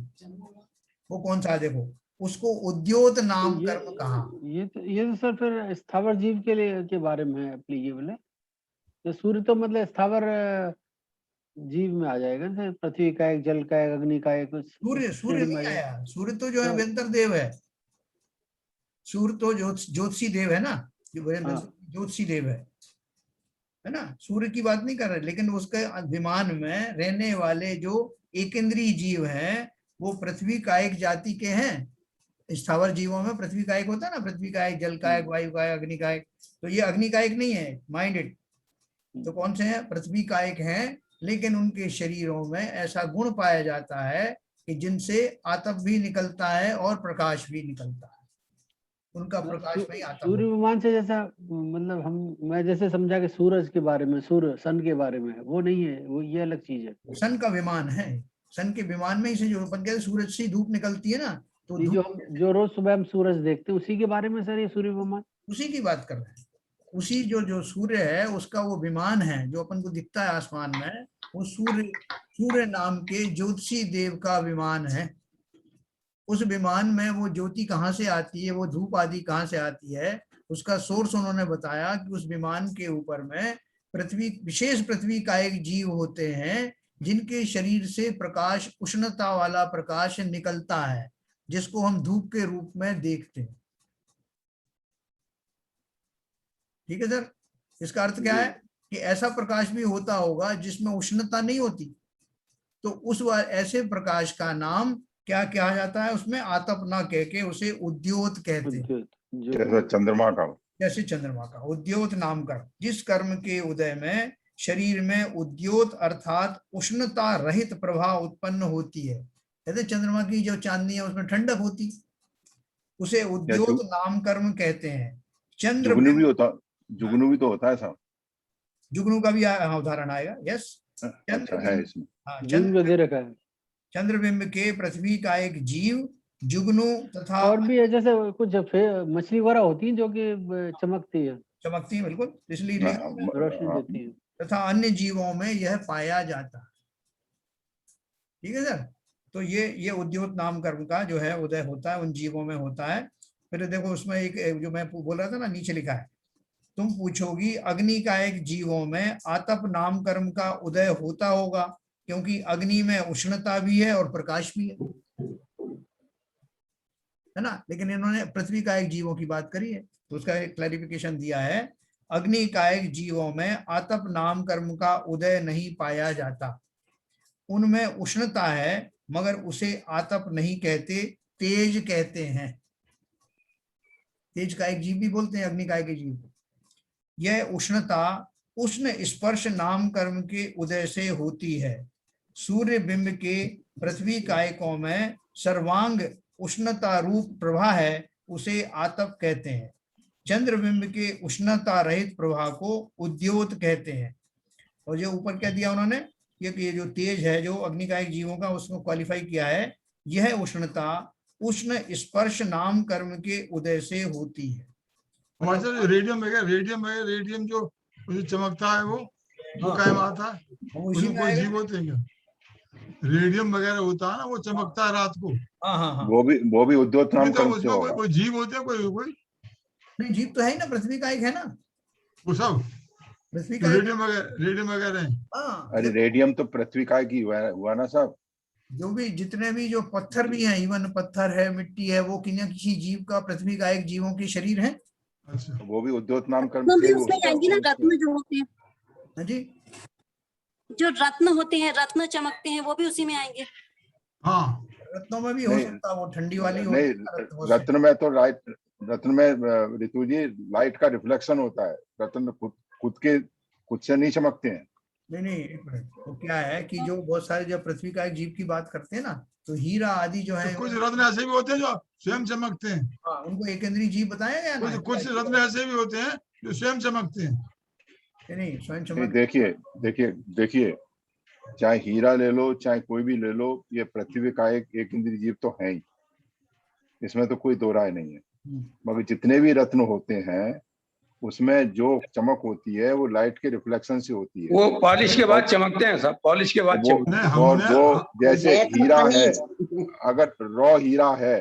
वो कौन सा? देखो उसको उद्योत नाम कर्म कहा। ये तो सर फिर स्थावर जीव के लिए के बारे में एप्लीकेबल है। तो सूर्य तो मतलब स्थावर जीव में आ जाएगा ना, पृथ्वी का एक, जल का एक, अग्नि का एक। सूर्य नहीं आया, सूर्य तो जो है व्यंतर देव है, सूर्य तो ज्योतिषी देव है ना, ज्योतिषी देव है ना, सूर्य की बात नहीं कर रहे। लेकिन उसके विमान में रहने वाले जो एकेंद्रीय जीव हैं वो पृथ्वी का एक जाति के हैं, स्थावर जीवों में पृथ्वी कायक होता है ना, पृथ्वी कायक, जल कायक, वायु कायक, अग्नि कायक। तो ये अग्नि कायक नहीं है, माइंड इट। तो कौन से हैं? पृथ्वी कायक हैं, लेकिन उनके शरीरों में ऐसा गुण पाया जाता है कि जिनसे आतप भी निकलता है और प्रकाश भी निकलता है। उनका प्रकाश में ही आता सूर्य है। विमान से जैसा मतलब मैं जैसे समझा कि सूरज के बारे में, सूर्य सन के बारे में, वो नहीं है, वो ये अलग चीज है। सन का विमान है, सन के विमान में ही से जो अपन कहते हैं सूरज से धूप निकलती है ना, तो ये जो रोज सुबह हम सूरज देखते हैं उसी के बारे में सर ये सूर्य विमान? उसी की बात कर रहे हैं। उसी जो सूर्य है उसका वो विमान है जो अपन को दिखता है आसमान में, वो सूर्य नाम के ज्योतिषी देव का विमान है। उस विमान में वो ज्योति कहाँ से आती है, वो धूप आदि कहाँ से आती है, उसका सोर्स उन्होंने बताया कि उस विमान के ऊपर में विशेष पृथ्वी का एक जीव होते हैं जिनके शरीर से प्रकाश, उष्णता वाला प्रकाश निकलता है, जिसको हम धूप के रूप में देखते हैं। ठीक है सर, इसका अर्थ क्या है कि ऐसा प्रकाश भी होता होगा जिसमें उष्णता नहीं होती, तो उस ऐसे प्रकाश का नाम क्या कहा जाता है? उसमें आतप ना कह के उसे उद्योत कहते हैं। जैसे चंद्रमा का, जैसे चंद्रमा का उद्योत नाम कर्म, जिस कर्म के उदय में शरीर में उद्योत अर्थात उष्णता रहित प्रभा उत्पन्न होती है। जैसे चंद्रमा की जो चांदनी है उसमें ठंडक होती, उसे उद्योत नाम कर्म कहते हैं। जुगनू भी तो होता है साहब। जुगनू का भी उदाहरण आएगा। यस, अच्छा है इसमें। चंद्रबिंब के पृथ्वी का एक जीव जुगनू तथा और भी है, जैसे कुछ मछली वगैरह होती है जो कि चमकती है, बिल्कुल, इसलिए रोशनी देती है, तथा अन्य जीवों में यह पाया जाता है। ठीक है सर, तो ये उद्योत नाम कर्म का जो है उदय होता है, उन जीवों में होता है। फिर देखो उसमें एक जो मैं बोल रहा था ना, नीचे लिखा है, तुम पूछोगी अग्नि का एक जीवों में आतप नाम कर्म का उदय होता होगा, क्योंकि अग्नि में उष्णता भी है और प्रकाश भी है ना। लेकिन इन्होंने पृथ्वी का एक जीवों की बात करी है, तो उसका एक क्लैरिफिकेशन दिया है, अग्नि का एक जीवों में आतप नाम कर्म का उदय नहीं पाया जाता, उनमें उष्णता है मगर उसे आतप नहीं कहते, तेज कहते हैं। तेज का एक जीव भी बोलते हैं अग्नि का एक जीव को। यह उष्णता उष्ण स्पर्श नाम कर्म के उदय से होती है। सूर्य बिंब के पृथ्वी कायकों में सर्वांग उष्णता रूप प्रभा है, उसे आतप कहते हैं। चंद्रबिंब के उष्णता रहित प्रभा को उद्योत कहते हैं। और जो ऊपर क्या दिया उन्होंने, ये जो तेज है जो अग्नि का एक जीवों का, उसको क्वालिफाई किया है, यह उष्णता उष्ण स्पर्श नाम कर्म के उदय से होती है। रेडियम जो चमकता है वो कायम आता है, उसमें कोई जीव होते हैं क्या? रेडियम वगैरह होता है ना, वो चमकता है रात को। हाँ, वो भी उद्योत नाम कर्म से होगा। कोई जीव होते हैं? कोई नहीं, जीव तो है ना, पृथ्वी का एक है ना, वो सब पृथ्वी का रेडियम वगैरह है। अरे रेडियम तो पृथ्वी का ही हुआ ना साहब। जो भी जितने भी जो पत्थर भी हैं, इवन पत्थर है, मिट्टी है, वो किसी जीव का, पृथ्वी का एक जीवों के शरीर है। अच्छा, वो भी उद्योत नाम कर्म से उसमें आएंगी ना, रत्न जो होते हैं। हाँ जी, जो रत्न होते हैं, रत्न चमकते हैं, वो भी उसी में आएंगे। हाँ, रत्नों में भी हो सकता है, वो ठंडी वाली नहीं, रत्न में तो रत्न में ऋतु जी लाइट का रिफ्लेक्शन होता है, रत्न खुद से नहीं चमकते हैं। नहीं, एक मिनट, तो क्या है कि जो बहुत सारे जब पृथ्वी का एक जीव की बात करते हैं ना, तो हीरा आदि जो है, तो कुछ रत्न ऐसे भी होते हैं जो स्वयं चमकते हैं। हाँ, उनको एकेंद्रीय जीव बताया गया ना। कुछ रत्न ऐसे भी होते हैं जो स्वयं चमकते हैं। नहीं, स्वयं चमक। देखिए, चाहे हीरा ले लो, चाहे कोई भी ले लो, ये पृथ्वी का एक इंद्रिय जीव तो है ही, इसमें तो कोई दो राय नहीं है। मगर जितने भी रत्न होते हैं उसमें जो चमक होती है वो लाइट के रिफ्लेक्शन से होती है। वो पॉलिश के बाद चमकते हैं साहब, पॉलिश के बाद और जो जैसे हीरा है, अगर रॉ हीरा है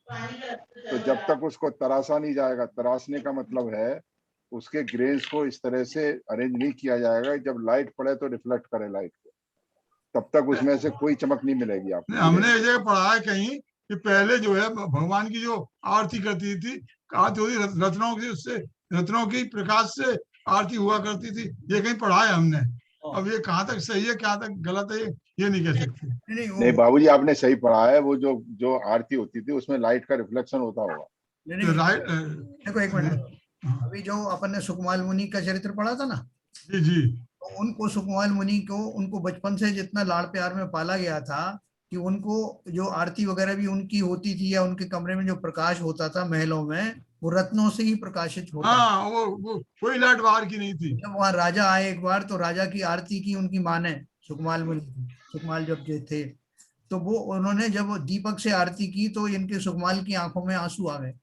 तो जब तक उसको तराशा नहीं जाएगा, तराशने का मतलब है उसके ग्रेन्स को इस तरह से अरेंज नहीं किया जाएगा जब लाइट पड़े तो रिफ्लेक्ट करे लाइट को, तब तक उसमें से कोई चमक नहीं मिलेगी आपको। हमने एक जगह पढ़ा है कहीं कि पहले जो है भगवान की जो आरती करती थी, आरती होती रत्नों की, उससे रत्नों की प्रकाश से आरती हुआ करती थी, ये कहीं पढ़ा है हमने। अब ये कहाँ तक सही है क्या तक गलत है ये नहीं कह सकते। नहीं नहीं बाबूजी, आपने सही पढ़ा है। वो जो जो आरती होती थी उसमें लाइट का रिफ्लेक्शन होता होगा। नहीं, राइट। देखो एक मिनट, अभी जो अपन ने सुकमाल मुनि का चरित्र पढ़ा था ना, जी जी। तो उनको सुकमाल मुनि को उनको बचपन से जितना लाड़ प्यार में पाला गया था कि उनको जो आरती वगैरह भी उनकी होती थी, या उनके कमरे में जो प्रकाश होता था महलों में, वो रत्नों से ही प्रकाशित होता था। हाँ, वो कोई लाइट बाहर की नहीं थी। जब वहां राजा आए एक बार, तो राजा की आरती की उनकी माँ ने, सुकमाल मुनि की, सुकमाल जब जो थे, तो वो उन्होंने जब वो दीपक से आरती की तो इनके सुकमाल की आंखों में आंसू आ गए।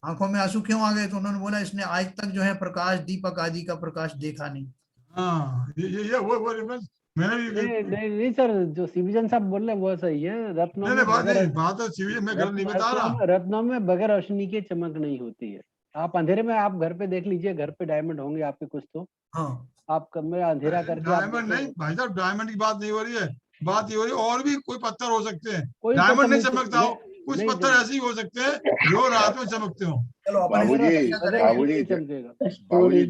आंखों में आंसू क्यों आ गए? तो उन्होंने बोला इसने आज तक जो है प्रकाश, दीपक आदि का प्रकाश देखा नहीं। हाँ, ये वो रेफरेंस मैंने भी। नहीं सर, जो सीबीजन साहब बोल रहे हैं वो सही है। रत्नों नहीं में नहीं, बगैर बात तो सीवी मैं गलत नहीं बता रहा। रत्नों में बगैर रोशनी के चमक नहीं होती है। आप अंधेरे में आप घर पे देख लीजिए, घर पे डायमंड होंगे आपके कुछ तो, हाँ, आप कमरे अंधेरा करके आप डायमंड नहीं भाई साहब, डायमंड की बात नहीं हो रही है। बात ये हो रही है और भी कोई पत्थर हो सकते हैं, कोई तो डायमंड नहीं चमक- चमकता हो, कुछ नहीं, पत्थर ऐसे ही हो सकते हैं जो रात में चमकते हो। चलो अपन बाबूजी, इसको चर्चा बाबूजी, करेंगे। चमकेगा। बाबूजी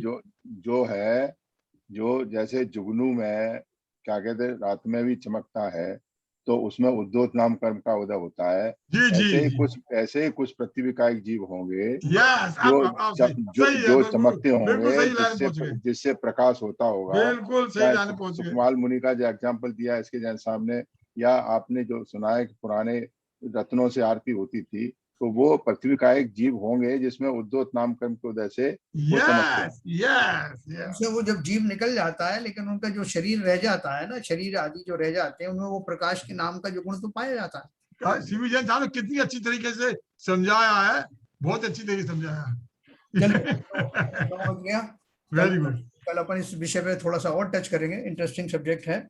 जो है, जो जैसे जुगनू में क्या कहते हैं रात में भी चमकता है, तो उसमें उद्योत नाम कर्म का उदय होता है। जी जी ऐसे ही कुछ प्रतिविकायिक जीव होंगे यस, जो सही है, जो चमकते बिल्कुल होंगे, सही लाइन पहुंच गए, जिससे प्रकाश होता होगा। बिल्कुल सही चाहे लाइन पहुंच गए। सुकमाल मुनि का जो एग्जाम्पल दिया इसके सामने, या आपने जो सुना है कि पुराने रत्नों से आरती होती थी, तो वो पृथ्वी का एक जीव होंगे जिसमें उद्योत नाम कर्म के उदय से वो चमकते हैं। Yes yes yes. उनसे वो जब जीव निकल जाता है, लेकिन उनका जो शरीर रह जाता है ना, शरीर आदि जो रह जाते हैं, उनमें वो प्रकाश के नाम का जो गुण तो पाया जाता है। सीवी जैन साहब ने कितनी अच्छी तरीके से समझाया है, बहुत अच्छी तरीके से समझाया है। चलिए, तो हो गया। Very good. कल अपन इस विषय पे थोड़ा सा और टच करेंगे, इंटरेस्टिंग सब्जेक्ट है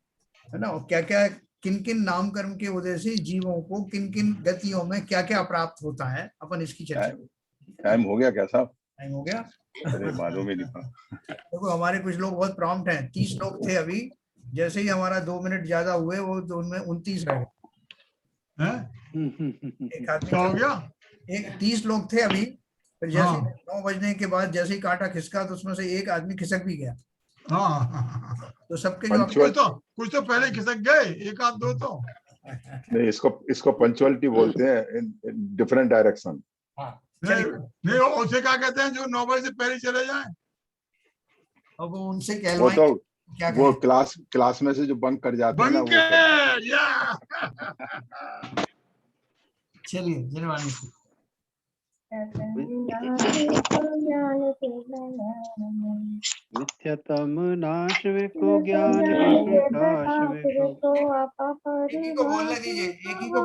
ना। और क्या क्या, किन किन नाम कर्म के वजह से जीवों को किन किन गतियों में क्या क्या प्राप्त होता है, अपन इसकी चर्चा करेंगे। टाइम हो गया क्या साहब? टाइम हो गया। अरे मालूम ही नहीं था। देखो हमारे कुछ लोग बहुत प्रॉम्प्ट हैं, 30 लोग थे अभी, जैसे ही हमारा 2 मिनट ज्यादा हुए वो तो उनमें 29 रह गए। एक आदमी क्या हो गया? 30 लोग थे अभी, फिर जैसे 9 बजने के बाद जैसे ही कांटा खिसका तो उसमें से एक आदमी खिसक भी गया। हाँ, तो सबके जो कुछ तो पहले खिसक गए, एक आध दो तो नहीं, इसको पंचुअलिटी बोलते हैं, इन डिफरेंट डायरेक्शन। नहीं, उसे क्या कहते हैं जो 9 बजे से पहले चले जाए? अब वो उनसे वो तो क्या वो क्लास में से जो बंक कर जाते हैं ना, वो चलिए धन्यवाद। नित्यतम नाश को ज्ञान प्रकाश को बोलने दीजिए, एक ही को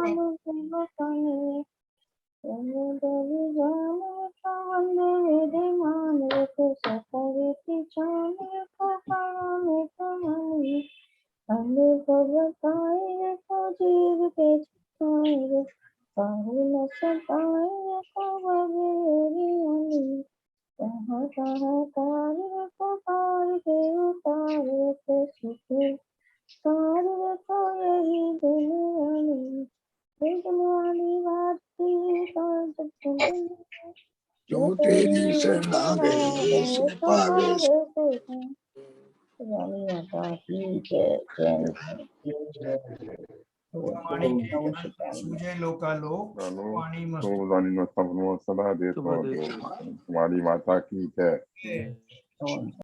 जो तेरी शरणा गए सुख पावे। सूझे लोकालोक वाणी मस्तु। सदा देता तुम्हारी माता की जय।